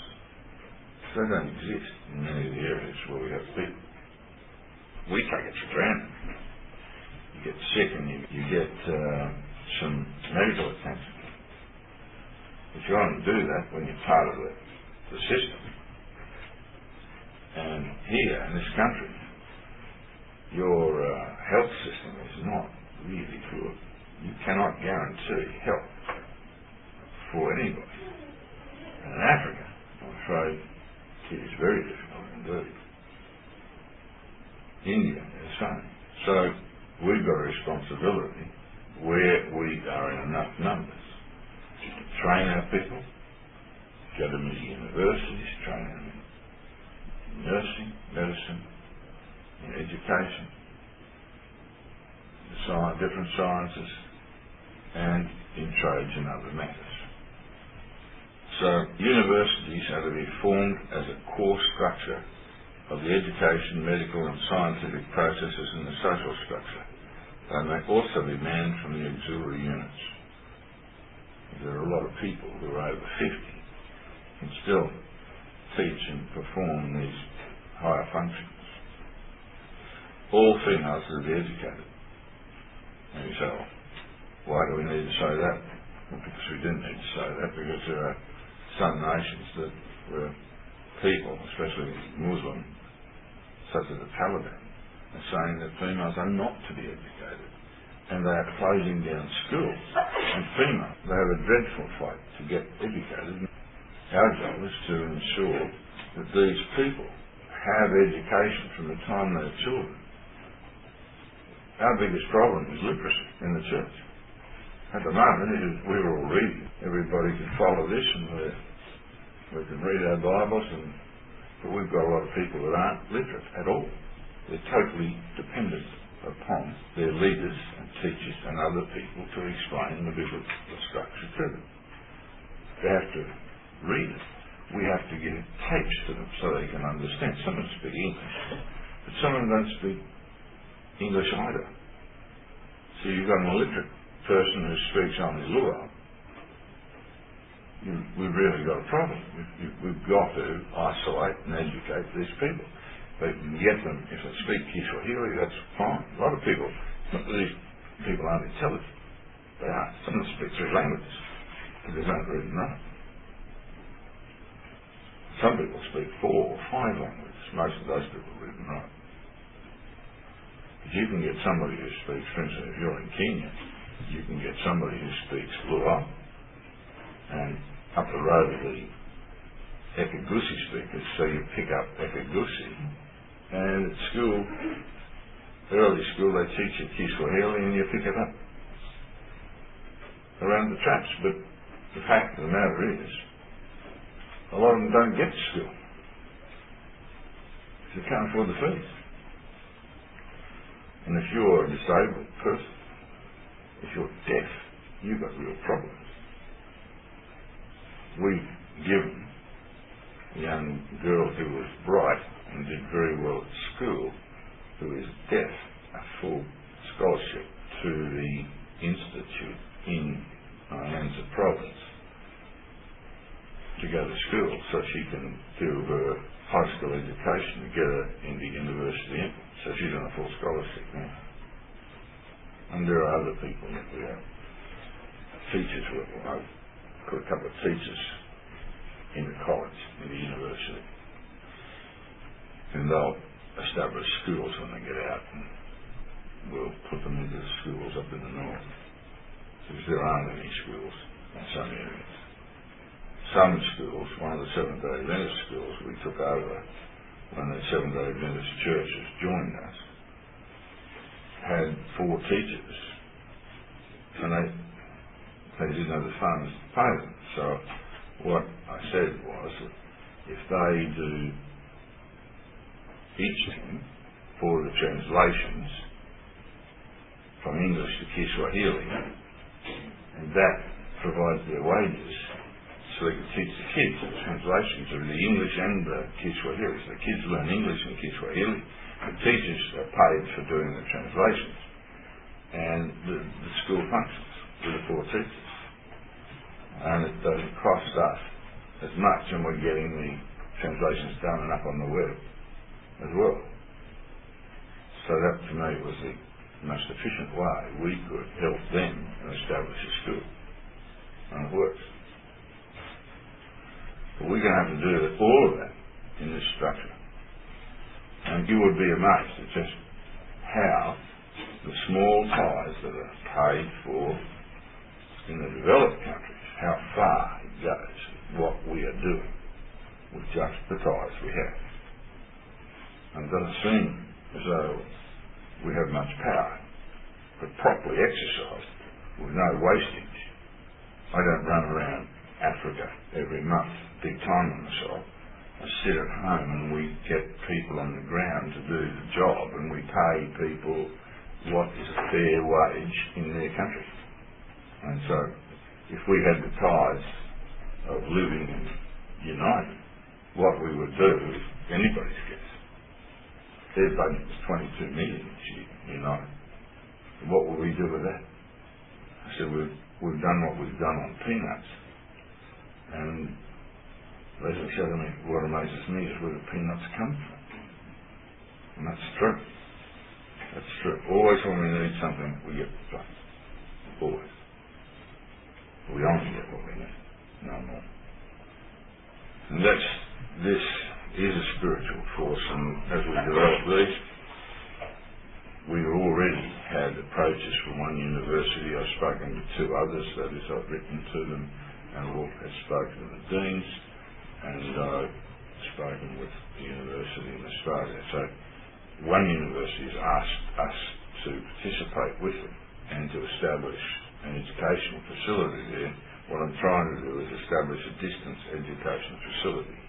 They don't exist in many of the areas where we have people. We take it for granted. You get sick and you get some medical attention. But you only do that when you're part of the system. And here in this country, your health system is not really good. You cannot guarantee health for anybody. And in Africa, I'm afraid, it is very difficult indeed. India is the same. So we've got a responsibility where we are in enough numbers to train our people, go to universities, train them in nursing, medicine, in education, different sciences, and in trades and other matters. So universities are to be formed as a core structure of the education, medical and scientific processes and the social structure. They may also be manned from the auxiliary units. There are a lot of people who are over 50 and still teach and perform these higher functions. All females are to be educated. And you say, well, why do we need to say that? Well, because we didn't need to say that, because there are some nations that where people, especially Muslim, such as the Taliban, are saying that females are not to be educated, and they are closing down schools. And females, they have a dreadful fight to get educated. Our job is to ensure that these people have education from the time they're children. Our biggest problem is literacy in the church. At the moment, we're all reading. Everybody can follow this, and we can read our Bibles, but we've got a lot of people that aren't literate at all. They're totally dependent upon their leaders and teachers and other people to explain the biblical structure to them. They have to read it. We have to give tapes to them so they can understand. Some of them speak English, but some of them don't speak English either. So you've got an illiterate person who speaks only Luo. We've really got a problem. We've got to isolate and educate these people. But you can get them, if they speak Kiswahili, that's fine. A lot of people, these people aren't intelligent. They are. Some of them speak 3 languages, but they don't read and write. Some people speak 4 or 5 languages. Most of those people read and write. But you can get somebody who speaks, for instance, if you're in Kenya, you can get somebody who speaks Luo, and up the road are the Ekagusi speakers, so you pick up Ekagusi, and at school, early school, they teach you Kiswahili and you pick it up around the traps. But the fact of the matter is, a lot of them don't get to school because they can't afford the fees. And if you're a disabled person, if you're deaf, you've got real problems. We've given a young girl who was bright and did very well at school, who is deaf, a full scholarship to the institute in Nyanza province to go to school so she can do her high school education and get her into university. So she's on a full scholarship now. And there are other people that we have. Teachers, I've got a couple of teachers in the college, in the university. And they'll establish schools when they get out, and we'll put them into the schools up in the north. Because there aren't any schools in some areas. Some schools, one of the Seventh-day Adventist schools we took over when the Seventh-day Adventist churches joined us, had 4 teachers, and they didn't have the funds to pay them. So what I said was that if they do each thing for the translations from English to Kiswahili, and that provides their wages so they can teach the kids the translations of the English and the Kiswahili. So the kids learn English and Kiswahili. The teachers are paid for doing the translations. And the school functions with the 4 teachers. And it doesn't cost us as much, and we're getting the translations done and up on the web as well. So that, to me, was the most efficient way we could help them establish a school. And it works. But we're going to have to do all of that in this structure. And you would be amazed at just how the small tithes that are paid for in the developed countries, how far it goes, what we are doing with just the tithes we have. And it doesn't seem as though we have much power, but properly exercised with no wastage. I don't run around Africa every month, big time on myself. I sit at home and we get people on the ground to do the job, and we pay people what is a fair wage in their country. And so, if we had the ties of living and united, what we would do is anybody's guess. Their budget was 22 million each year, united. What will we do with that? I said, we've done what we've done on peanuts. And Leslie said to me, what amazes me is where the peanuts come from. And that's true. That's true. Always when we need something, we get the funds. Always. We only get what we need, no more. And this is a spiritual force, and as we develop these, we've already had approaches from one university. I've spoken to two others, that is, I've written to them, and I've spoken to the deans, and I've spoken with the university in Australia. So one university has asked us to participate with them and to establish an educational facility there. What I'm trying to do is establish a distance education facility.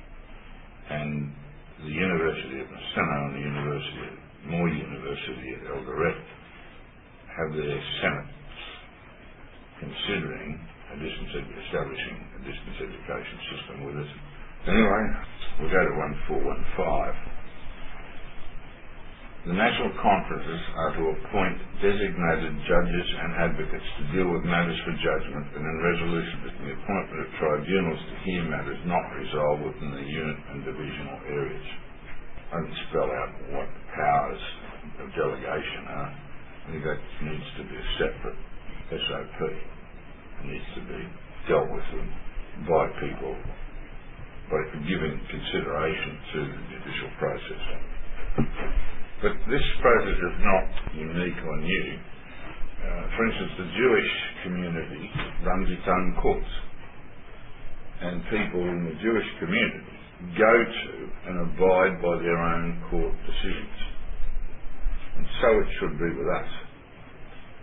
And the University of Maceno and the Moore University at Eldoret have their senates considering establishing a distance education system with us. Anyway, we'll go to 1415. The national conferences are to appoint designated judges and advocates to deal with matters for judgment, and in resolution with the appointment of tribunals to hear matters not resolved within the unit and divisional areas. I didn't spell out what the powers of delegation are. I think that needs to be a separate SOP. It needs to be dealt with by people, by giving consideration to the judicial process. But this process is not unique or new. For instance, the Jewish community runs its own courts, and people in the Jewish community go to and abide by their own court decisions. And so it should be with us.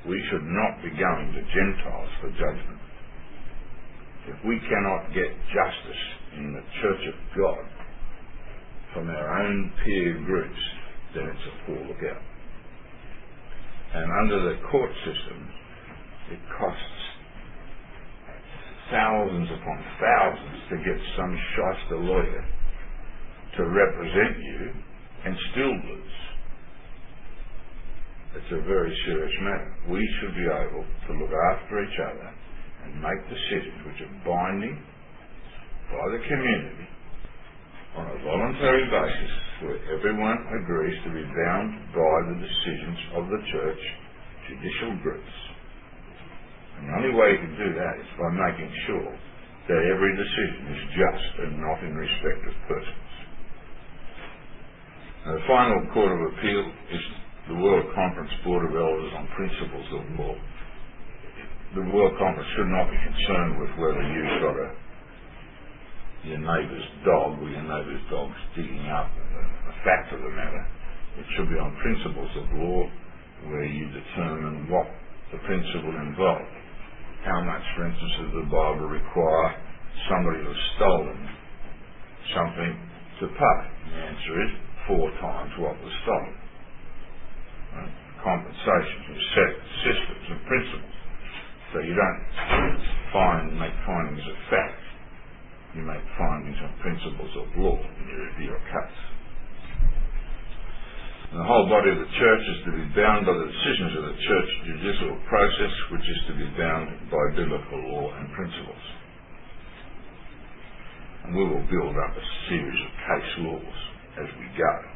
We should not be going to Gentiles for judgment. If we cannot get justice in the Church of God from our own peer groups, then it's a poor lookout. And under the court system, it costs thousands upon thousands to get some shyster lawyer to represent you and still lose. It's a very serious matter. We should be able to look after each other and make decisions which are binding by the community on a voluntary basis, where everyone agrees to be bound by the decisions of the church, judicial groups. And the only way you can do that is by making sure that every decision is just and not in respect of persons. Now, the final court of appeal is the World Conference Board of Elders on Principles of Law. The World Conference should not be concerned with whether you've got your neighbour's dog or your neighbour's dog's digging up a fact of the matter. It should be on principles of law, where you determine what the principle involves. How much, for instance, does the Bible require somebody who's stolen something to pay? The answer is 4 times what was stolen. Right? Compensation, you set systems and principles. So you don't make findings of fact. You make findings on principles of law when you review a case. And the whole body of the church is to be bound by the decisions of the church judicial process, which is to be bound by biblical law and principles. And we will build up a series of case laws as we go.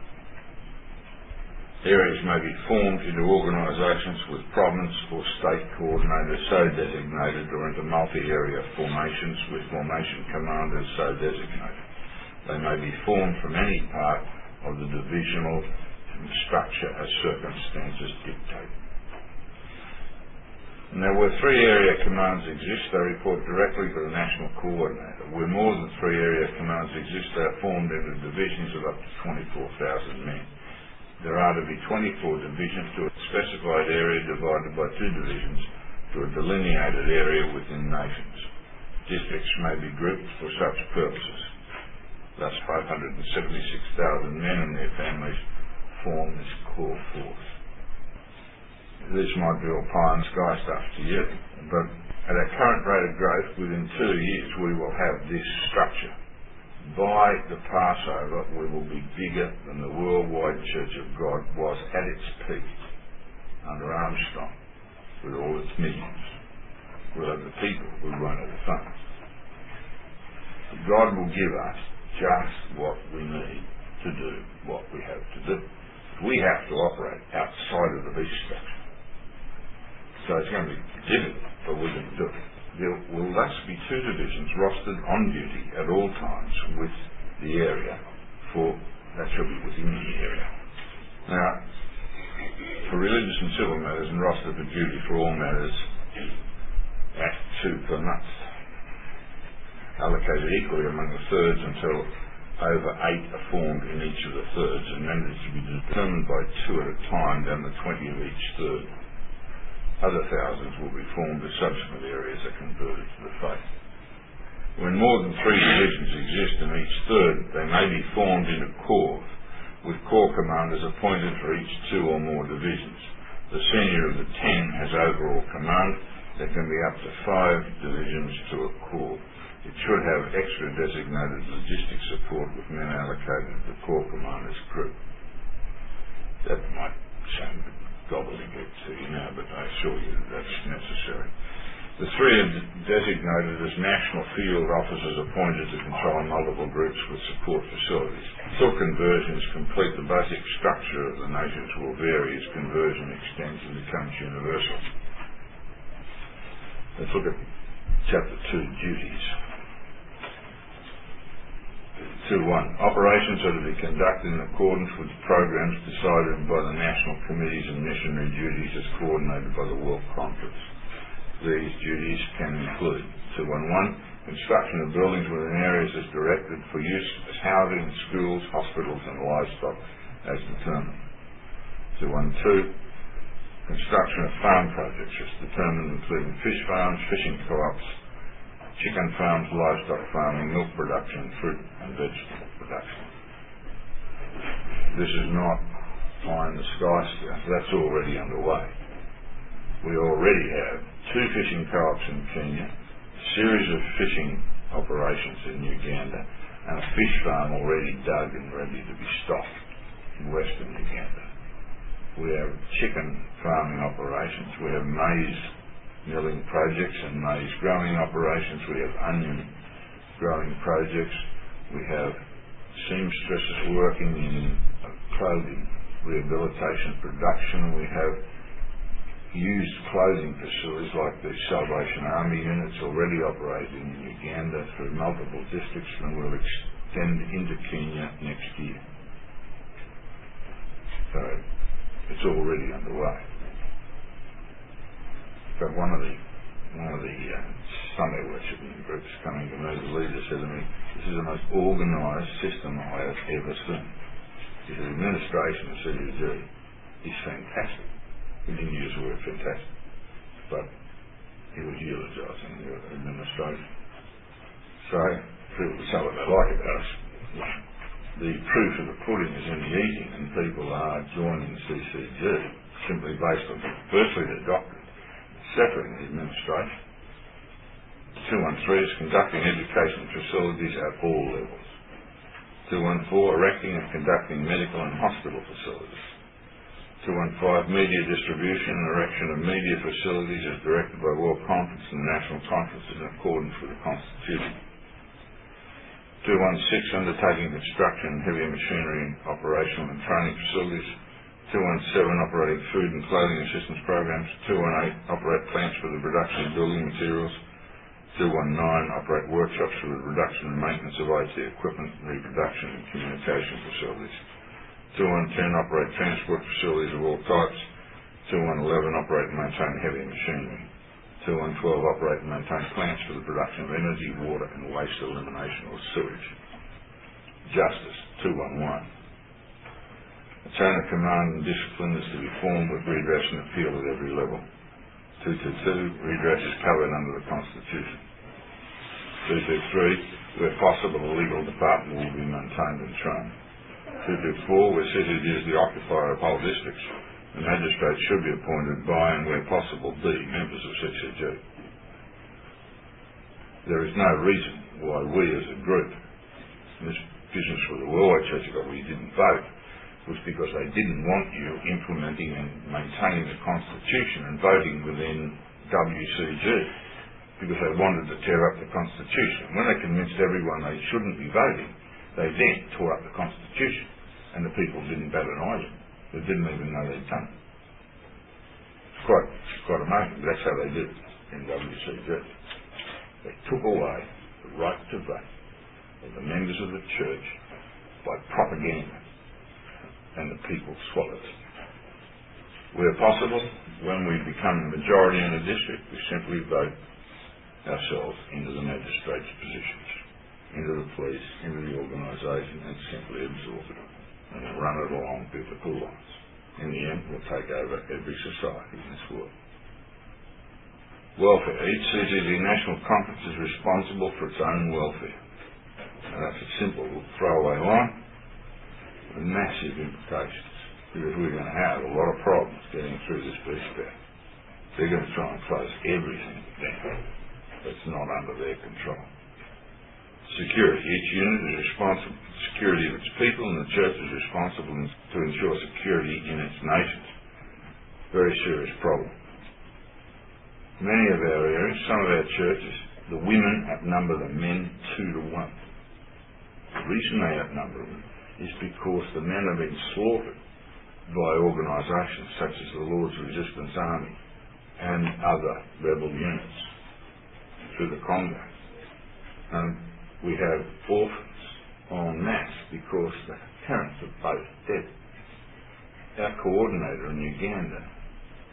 Areas may be formed into organisations with province or state coordinators so designated, or into multi-area formations with formation commanders so designated. They may be formed from any part of the divisional structure as circumstances dictate. Now, where 3 area commands exist, they report directly to the national coordinator. Where more than 3 area commands exist, they are formed into divisions of up to 24,000 men. There are to be 24 divisions to a specified area divided by 2 divisions to a delineated area within nations. Districts may be grouped for such purposes. Thus 576,000 men and their families form this core force. This might be all pie and sky stuff to you, but At our current rate of growth, within 2 years we will have this structure. By the Passover we will be bigger than the worldwide Church of God was at its peak under Armstrong, with all its millions. We'll have the people, we won't have the funds. God will give us just what we need to do what we have to do. We have to operate outside of the beast structure. So it's going to be difficult, but we're going to do it. There will thus be 2 divisions rostered on duty at all times with the area that shall be within the area. Now, for religious and civil matters and rostered for duty for all matters at 2 per month, allocated equally among the thirds until over 8 are formed in each of the thirds, and then it is to be determined by 2 at a time, down to 20 of each third. Other thousands will be formed as subsequent areas are converted to the faith. When more than 3 divisions exist in each third, they may be formed into corps, with corps commanders appointed for each 2 or more divisions. The senior of the 10 has overall command. There can be up to 5 divisions to a corps. It should have extra designated logistic support with men allocated to the corps commander's crew. That might sound gobbledygook to you now, but I assure you that's necessary. The 3 are designated as national field officers appointed to control multiple groups with support facilities. Until conversions complete, the basic structure of the nations will vary as conversion extends and becomes universal. Let's look at Chapter 2, Duties. 2.1. Operations are to be conducted in accordance with programs decided by the national committees and missionary duties as coordinated by the World Conference. These duties can include 2.1. Construction of buildings within areas as directed for use as housing, schools, hospitals and livestock as determined. 2.2. Construction of farm projects as determined, including fish farms, fishing co-ops, chicken farms, livestock farming, milk production, fruit and vegetable production. This is not pie in the sky stuff. That's already underway. We already have 2 fishing co-ops in Kenya, a series of fishing operations in Uganda, and a fish farm already dug and ready to be stocked in western Uganda. We have chicken farming operations. We have maize milling projects and maize growing operations. We have onion growing projects. We have seamstresses working in clothing rehabilitation production. We have used clothing facilities like the Salvation Army units already operating in Uganda through multiple districts, and will extend into Kenya next year. So it's already underway. But one of the Sunday worshiping groups coming to me, the leader said to me, "This is the most organised system I have ever seen." He said, "Administration of CCG is fantastic." He didn't use the word fantastic, but he was eulogising the administration. So people say what they like about us. The proof of the pudding is in the eating, and people are joining CCG simply based on, firstly, their doctrine, secondly, the administration. 2.13 is conducting education facilities at all levels. 2.14, erecting and conducting medical and hospital facilities. 2.15, media distribution and erection of media facilities as directed by World Conference and National Conference in accordance with the Constitution. 2.16, undertaking construction and heavy machinery and operational and training facilities. 2.17, operating food and clothing assistance programs. 2.18, operate plants for the production of building materials. 2.19, operate workshops for the production and maintenance of IT equipment, reproduction and communication facilities. 2.10, operate transport facilities of all types. 2.11, operate and maintain heavy machinery. 2.12, operate and maintain plants for the production of energy, water and waste elimination or sewage. Justice. 2.11. A chain of command and discipline is to be formed with redress and appeal at every level. 2.22, redress is covered under the Constitution. 2.23, where possible, a legal department will be maintained and trained. 2.24, where CCG is the occupier of whole districts, the magistrates should be appointed by and, where possible, be members of CCG. there is no reason why we as a group, and this business with the Worldwide Church where you didn't vote, was because they didn't want you implementing and maintaining the Constitution and voting within WCG, because they wanted to tear up the Constitution. When they convinced everyone they shouldn't be voting, they then tore up the Constitution, and the people didn't bat an eyelid. They didn't even know they'd done it. It's quite amazing. That's how they did it in WCG. They took away the right to vote of the members of the church by propaganda, and the people swallowed it. Where possible, when we become the majority in a district, we simply vote ourselves into the magistrates' positions, into the police, into the organisation, and simply absorb it and run it along biblical lines. In the end, we'll take over every society in this world. Welfare. Each CCG national conference is responsible for its own welfare. Now that's a simple throwaway line with massive implications, because we're going to have a lot of problems getting through this beast bear. They're going to try and close everything down that's not under their control. Security. Each unit is responsible for the security of its people, and the church is responsible to ensure security in its nations. Very serious problem. Many of our areas, some of our churches, the women outnumber the men 2 to 1. The reason they outnumber them is because the men have been slaughtered by organisations such as the Lord's Resistance Army and other rebel units through the Congo. And we have orphans en masse because the parents are both dead. Our coordinator in Uganda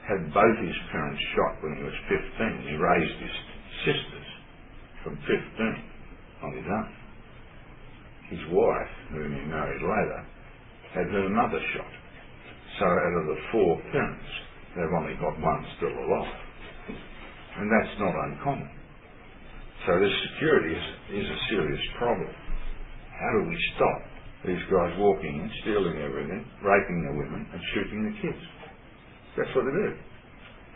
had both his parents shot when he was 15. He raised his sisters from 15 on his own. His wife, whom he married later, had her mother shot. So out of the 4 parents, they've only got one still alive. And that's not uncommon. So this security is a serious problem. How do we stop these guys walking in, stealing everything, raping the women, and shooting the kids? That's what they do.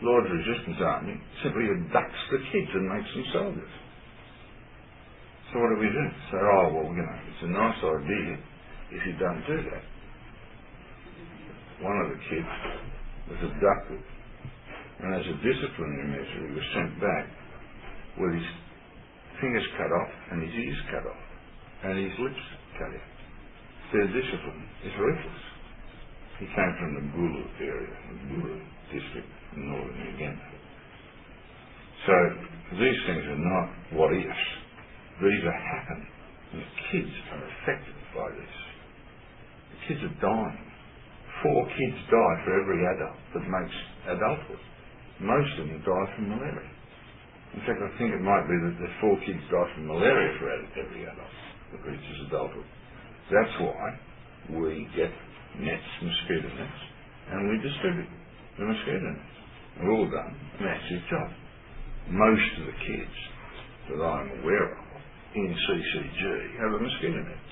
Lord's Resistance Army simply abducts the kids and makes them soldiers. So what do we do? Say, it's a nice idea if you don't do that. One of the kids was abducted, and as a disciplinary measure, he was sent back with his fingers cut off and his ears cut off and his lips cut out. Their discipline is ruthless. He came from the Gulu area, the Gulu district in northern Uganda. So these things are not what ifs. These are happening. And the kids are affected by this. The kids are dying. 4 kids die for every adult that makes adulthood. Most of them die from malaria. In fact, I think it might be that the 4 kids die from malaria for every adult that reaches adulthood. That's why we get nets, mosquito nets, and we distribute the mosquito nets. We've all done a massive job. Most of the kids that I'm aware of in CCG have a mosquito net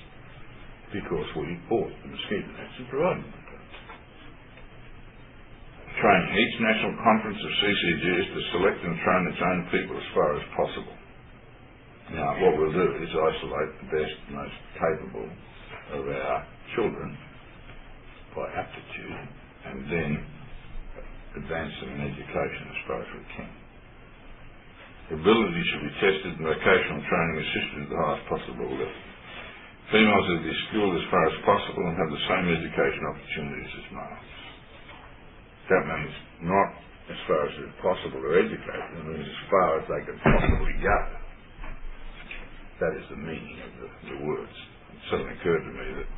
because we bought the mosquito nets and provided them. Training. Each national conference of CCG is to select and train its own people as far as possible. Now, what we'll do is isolate the best, most capable of our children by aptitude, and then advance them in education as far as we can. Ability should be tested and vocational training assisted at the highest possible level. Females are to be skilled as far as possible and have the same education opportunities as males. That means not as far as it's possible to educate them, it means as far as they can possibly go. That is the meaning of the words. It suddenly occurred to me that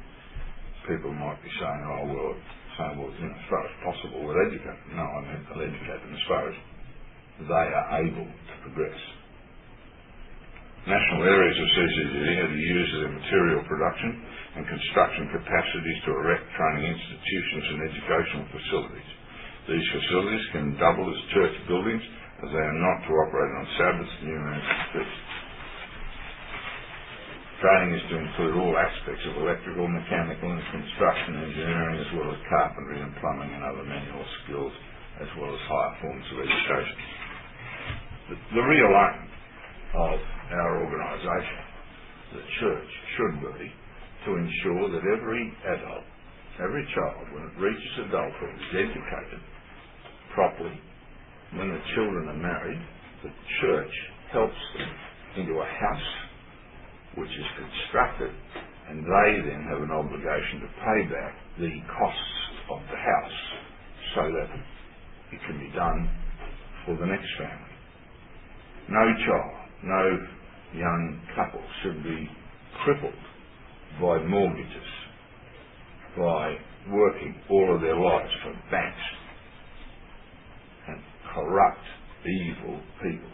people might be saying, as far as possible we'll educate them. No, I meant they'll educate them as far as they are able to progress. National areas of CCG are to use their material production and construction capacities to erect training institutions and educational facilities. These facilities can double as church buildings, as they are not to operate on Sabbaths, New Moons, and feasts. Training is to include all aspects of electrical, mechanical, and construction engineering, as well as carpentry and plumbing and other manual skills, as well as higher forms of education. The real aim of our organisation, the church, should be to ensure that every adult, every child, when it reaches adulthood, is educated properly. When the children are married, the church helps them into a house which is constructed, and they then have an obligation to pay back the costs of the house so that it can be done for the next family. No child, no young couple should be crippled by mortgages, by working all of their lives for banks and corrupt, evil people.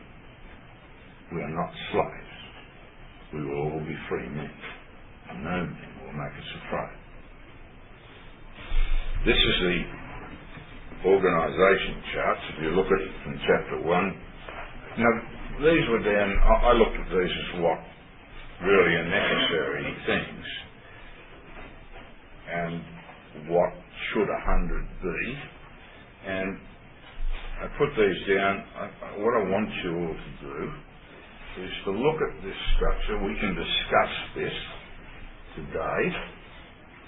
We are not slaves. We will all be free men, and no man will make us afraid. This is the organisation charts. If you look at it from chapter 1, now these were down, I looked at these as what really are necessary things, and what should 100 be, and I put these down. What I want you all to do is to look at this structure. We can discuss this today,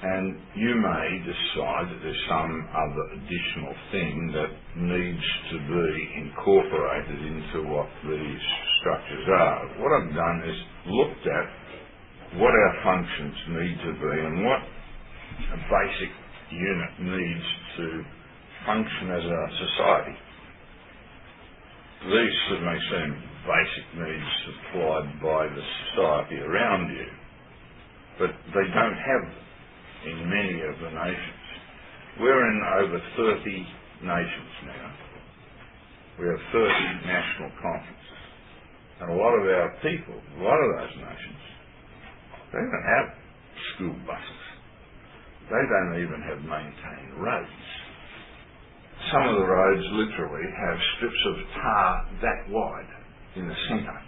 and you may decide that there's some other additional thing that needs to be incorporated into what these structures are. What I've done is looked at what our functions need to be and what a basic unit needs to function as a society. These may seem basic needs supplied by the society around you, but they don't have them in many of the nations. We're in over 30 nations now. We have 30 national conferences. And a lot of our people, a lot of those nations, they don't have school buses. They don't even have maintained roads. Some of the roads literally have strips of tar that wide in the centre.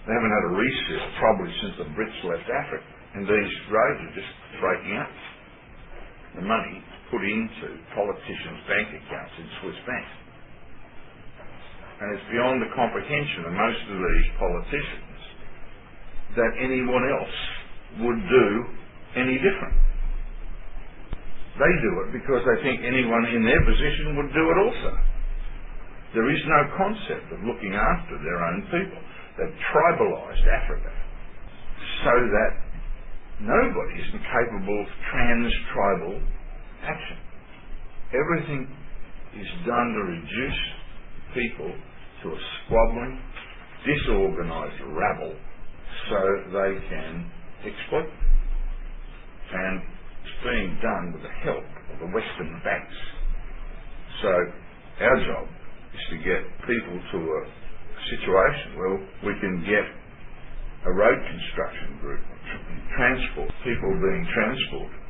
They haven't had a reseal probably since the Brits left Africa, and these roads are just breaking up. The money put into politicians' bank accounts in Swiss banks. And it's beyond the comprehension of most of these politicians that anyone else would do any different. They do it because they think anyone in their position would do it also. There is no concept of looking after their own people. They've tribalised Africa so that nobody is capable of trans-tribal action. Everything is done to reduce people to a squabbling, disorganised rabble so they can exploit them. And it's being done with the help of the Western banks. So our job is to get people to a situation where we can get a road construction group, transport, people being transported.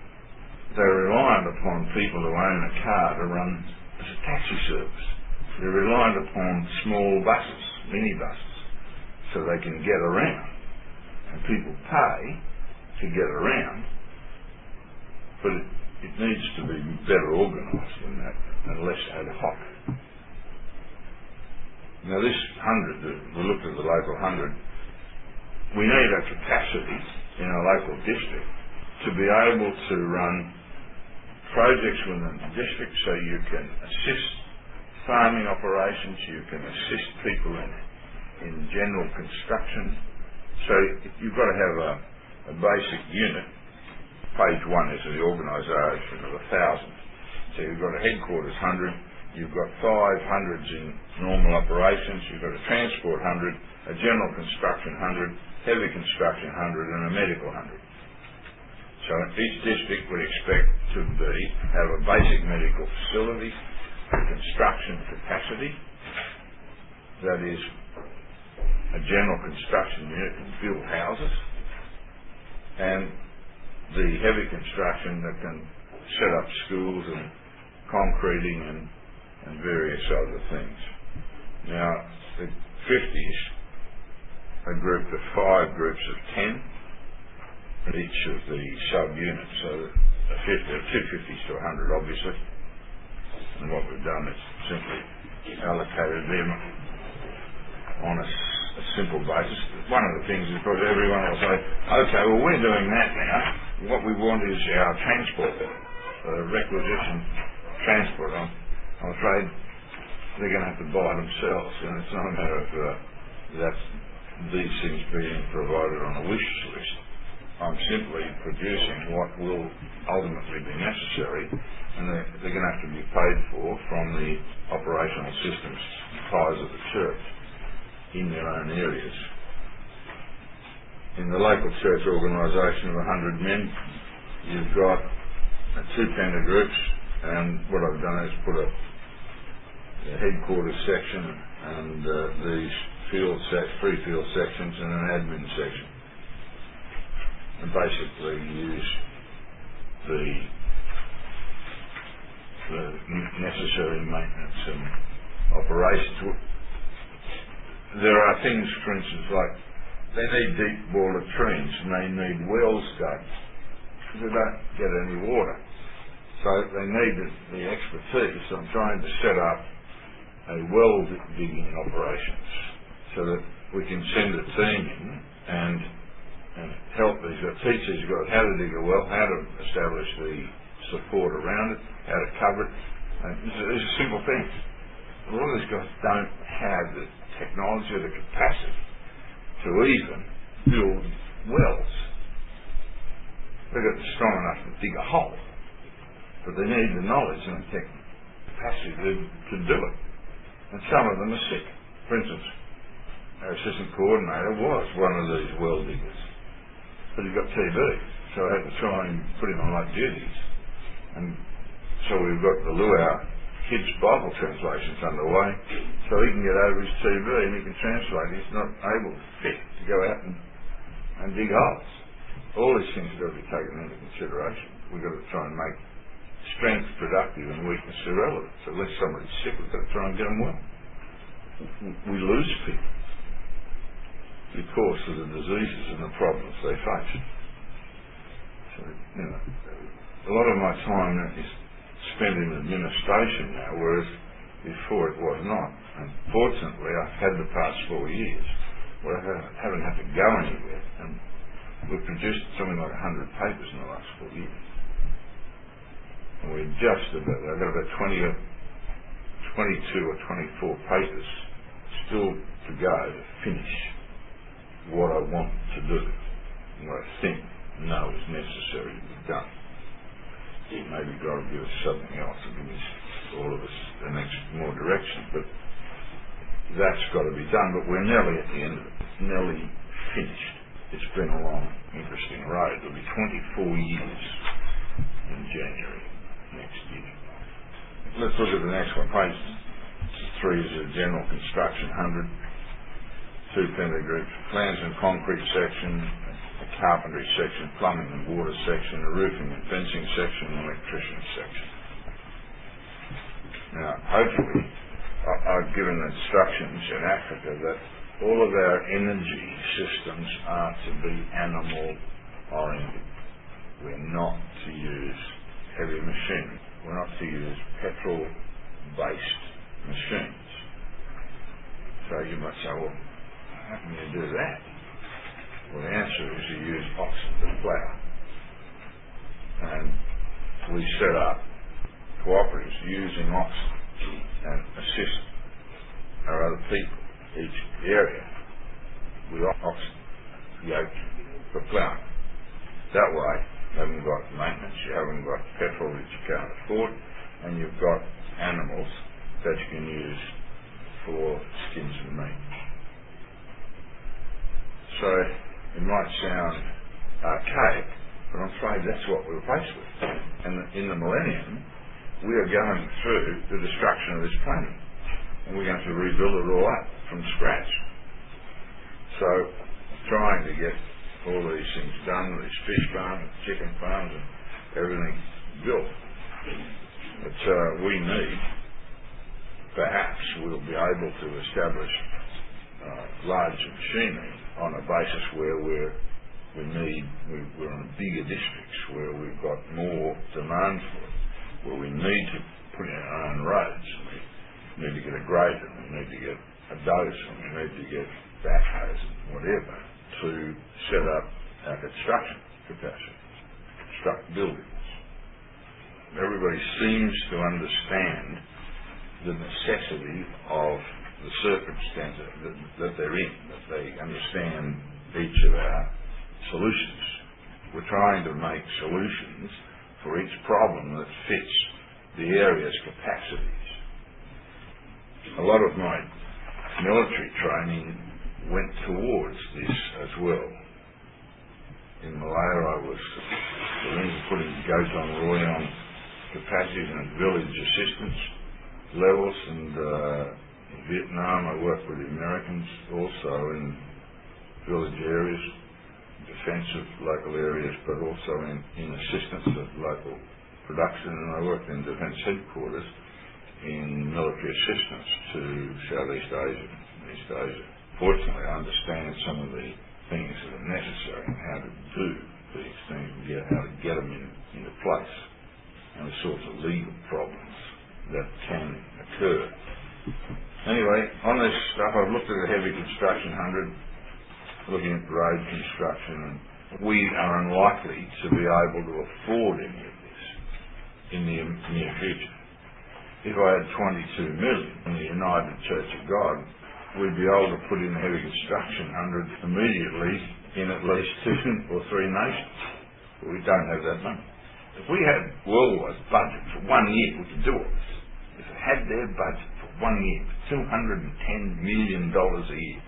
They're reliant upon people who own a car to run as a taxi service. They're reliant upon small buses, minibuses, so they can get around. And people pay to get around, but it needs to be better organised than that and less ad hoc. Now this 100, we looked at the local 100, we need a capacity in a local district to be able to run projects within the district so you can assist farming operations, you can assist people in general construction. So you've got to have a basic unit. Page 1 is the organisation of 1,000. So you've got a headquarters 100, you've got 500s in normal operations, you've got a transport 100, a general construction 100, heavy construction 100 and a medical 100. So each district would expect to have a basic medical facility, a construction capacity, that is a general construction unit can build houses, and the heavy construction that can set up schools and concreting and various other things. Now, the 50s are grouped of 5 groups of 10 in each of the sub-units, so a 250s to 100 obviously, and what we've done is simply allocated them on a simple basis. One of the things is because everyone will say, okay, well we're doing that now. What we want is our transport, requisition transport. I'm afraid they're going to have to buy it themselves, and it's not a matter of these things being provided on a wish list. I'm simply producing what will ultimately be necessary, and they're going to have to be paid for from the operational systems ties of the church in their own areas. In the local church organisation of 100 men, you've got two tender groups, and what I've done is put a headquarters section and these three field sections and an admin section, and basically use the necessary maintenance and operations. There are things, for instance, like they need deep bore latrines and they need wells dug because they don't get any water. So they need the expertise. So I'm trying to set up a well digging operations so that we can send a team in and help these guys, teach these guys how to dig a well, how to establish the support around it, how to cover it. And these are simple things. A lot of these guys don't have the technology or the capacity to even build wells. They've got strong enough to dig a hole, but they need the knowledge and the capacity to do it. And some of them are sick. For instance, our assistant coordinator was one of these well diggers, but he's got TB, so I had to try and put him on light duties. And so we've got the Luau Kids Bible translations underway, so he can get over his TB and he can translate. He's not able fit to go out and dig holes. All these things have got to be taken into consideration. We've got to try and make strength productive and weakness irrelevant. So unless somebody's sick, we've got to try and get them well. We lose people because of the diseases and the problems they face. So, a lot of my time is spent in administration now, whereas before it was not. And fortunately, I've had the past 4 years where I haven't had to go anywhere, and we've produced something like 100 papers in the last 4 years. And we're just about, I've got about 22 or 24 papers still to go to finish what I want to do, and what I think is necessary to be done. Maybe God will give us something else and give us, all of us, the next more direction, but that's got to be done. But we're nearly at the end of it. It's nearly finished. It's been a long, interesting road. It'll be 24 years in January next year. Let's look at the next one. Page 3 is a general construction, 100. Two tender groups, plans and concrete section, a carpentry section, plumbing and water section, a roofing and fencing section, and an electrician section. Now, hopefully, I've given instructions in Africa that all of our energy systems are to be animal-oriented. We're not to use heavy machinery. We're not to use petrol-based machines. So you might say, well, how can you do that? Well, the answer is you use oxen to plough. And we set up cooperatives using oxen and assist our other people, each area, with oxen, yoked for ploughing. That way, you haven't got maintenance, you haven't got petrol that you can't afford, and you've got animals that you can use for skins and meat. So, it might sound archaic, but I'm afraid that's what we're faced with. And in the millennium, we are going through the destruction of this planet, and we're going to rebuild it all up from scratch. So, trying to get all these things done, these fish farms, chicken farms, and everything built. But we need, perhaps we'll be able to establish large machinery on a basis where we're on bigger districts, where we've got more demand for it, where we need to put in our own roads, we need to get a grader, we need to get a dose and we need to get backhoes and whatever to set up our construction capacity, construct buildings. Everybody seems to understand the necessity of the circumstances that they're in, that they understand each of our solutions. We're trying to make solutions for each problem that fits the area's capacities. A lot of my military training went towards this as well. In Malaya I was putting goat on roy on capacities and village assistance levels, and in Vietnam I worked with the Americans also in village areas, defensive local areas, but also in assistance of local production, and I worked in defence headquarters in military assistance to Southeast Asia and East Asia. Fortunately I understand some of the things that are necessary and how to do these things and how to get them into place, and the sorts of legal problems that can occur. Anyway, on this stuff I've looked at the heavy construction 100, looking at road construction, and we are unlikely to be able to afford any of this in the near future. If I had 22 million in the United Church of God, we'd be able to put in the heavy construction 100 immediately in at least 2 or 3 nations. But we don't have that money. If we had worldwide budget for 1 year, we could do all this. If they had their budget for 1 year, $210 million a year.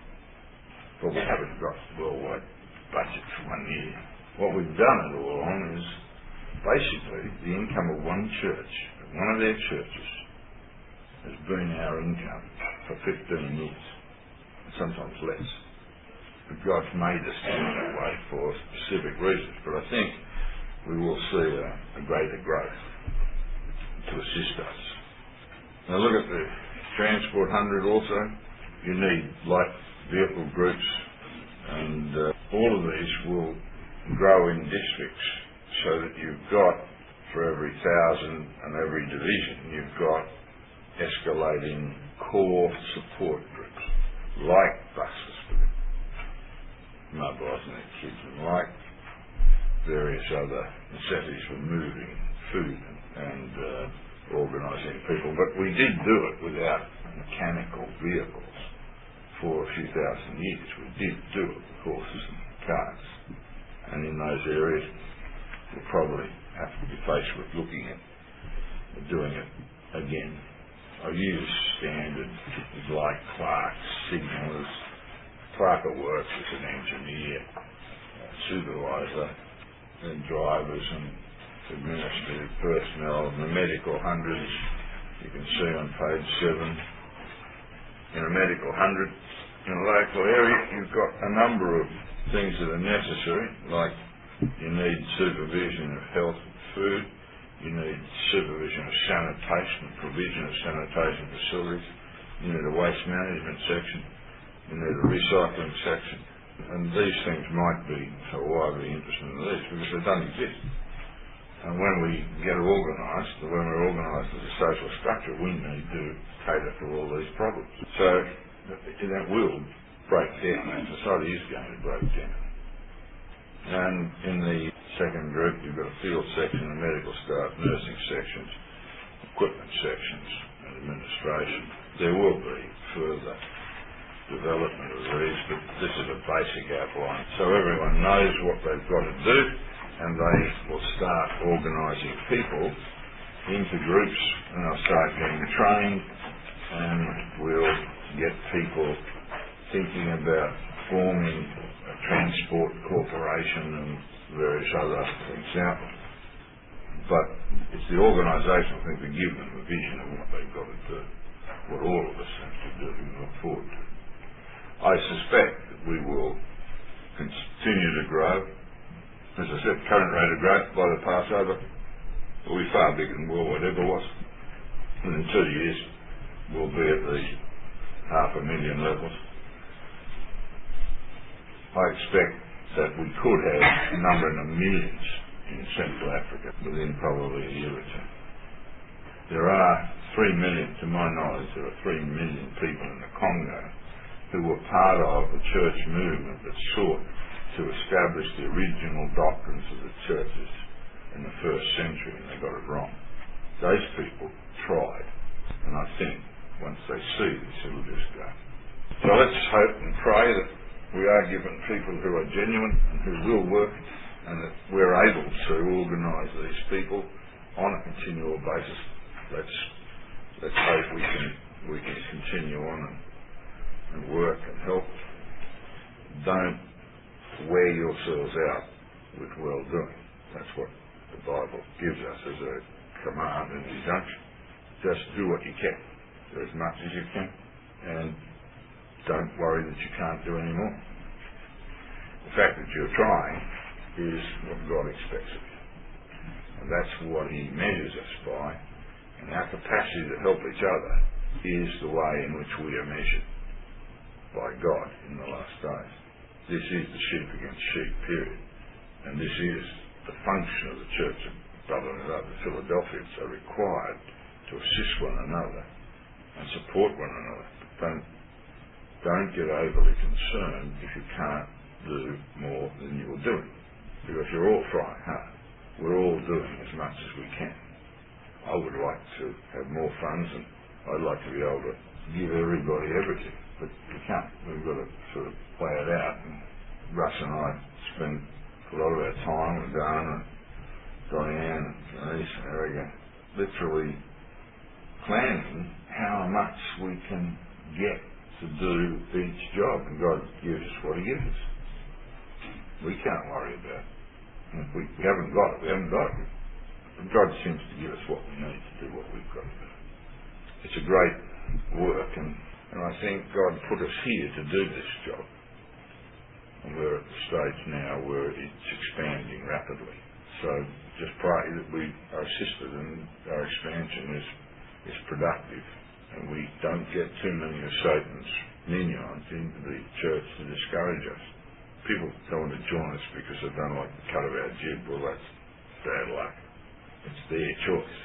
But we haven't got worldwide budget for 1 year. What we've done it all on is basically the income of one church, one of their churches, has been our income for 15 years, sometimes less. But God's made us in that way for specific reasons. But I think we will see a greater growth to assist us. Now look at the Transport 100 also. You need light vehicle groups, and all of these will grow in districts so that you've got, for every 1,000 and every division, you've got escalating core support groups, like buses for the mobiles and their kids, and like various other necessities for moving food and organising people. But we did do it without mechanical vehicles for a few thousand years. We did do it with horses and cars. And in those areas, we'll probably have to be faced with looking at doing it again. I use standard like clerks, signallers. Clerk of works as an engineer, supervisor, then drivers and administrative personnel. In the medical hundreds, you can see on page 7, in a medical 100 in a local area, you've got a number of things that are necessary, like you need supervision of health and food, you need supervision of sanitation, provision of sanitation facilities, you need a waste management section, you need a recycling section, and these things might be so widely interested in these because they don't exist. And when we get organised, when we're organised as a social structure, we need to cater for all these problems. So that will break down, and society is going to break down. And in the second group, you've got a field section, a medical staff, nursing sections, equipment sections, and administration. There will be further development of these, but this is a basic outline. So everyone knows what they've got to do, and they will start organising people into groups, and they'll start getting trained, and we'll get people thinking about forming a transport corporation and various other examples. But it's the organisational thing to give them a vision of what they've got to do, what all of us have to do and look forward to. I suspect that we will continue to grow. As I said, current rate of growth by the Passover will be far bigger than worldwide ever was. And in 2 years, we'll be at the 500,000 levels. I expect that we could have a number in the millions in Central Africa within probably a year or two. There are 3 million, to my knowledge, there are 3 million people in the Congo who were part of the church movement that sought to establish the original doctrines of the churches in the first century, and they got it wrong. Those people tried, and I think once they see this, it'll just go. So let's hope and pray that we are given people who are genuine and who will work, and that we're able to organise these people on a continual basis. Let's hope we can continue on and work and help. Don't wear yourselves out with well-doing. That's what the Bible gives us as a command and injunction. Just do what you can, do as much as you can, and don't worry that you can't do any more. The fact that you're trying is what God expects of you, and that's what He measures us by, and our capacity to help each other is the way in which we are measured by God in the last days. This is the sheep against sheep, period, and this is the function of the Church of Brotherhood of Philadelphia. Are required to assist one another and support one another. But don't get overly concerned if you can't do more than you're doing, because you're all trying hard. We're all doing as much as we can. I would like to have more funds, and I'd like to be able to give everybody everything, but we can't. We've got to sort of play it out, and Russ and I spend a lot of our time with Dana and Diane and Denise and Erica literally planning how much we can get to do each job, and God gives us what He gives us. We can't worry about it. If we haven't got it, we haven't got it. But God seems to give us what we need to do what we've got to do. It's a great work, and I think God put us here to do this job. And we're at the stage now where it's expanding rapidly. So just pray that we are assisted and our expansion is productive, and we don't get too many of Satan's minions into the church to discourage us. People don't want to join us because they don't like the cut of our jib. Well, that's bad luck. It's their choice.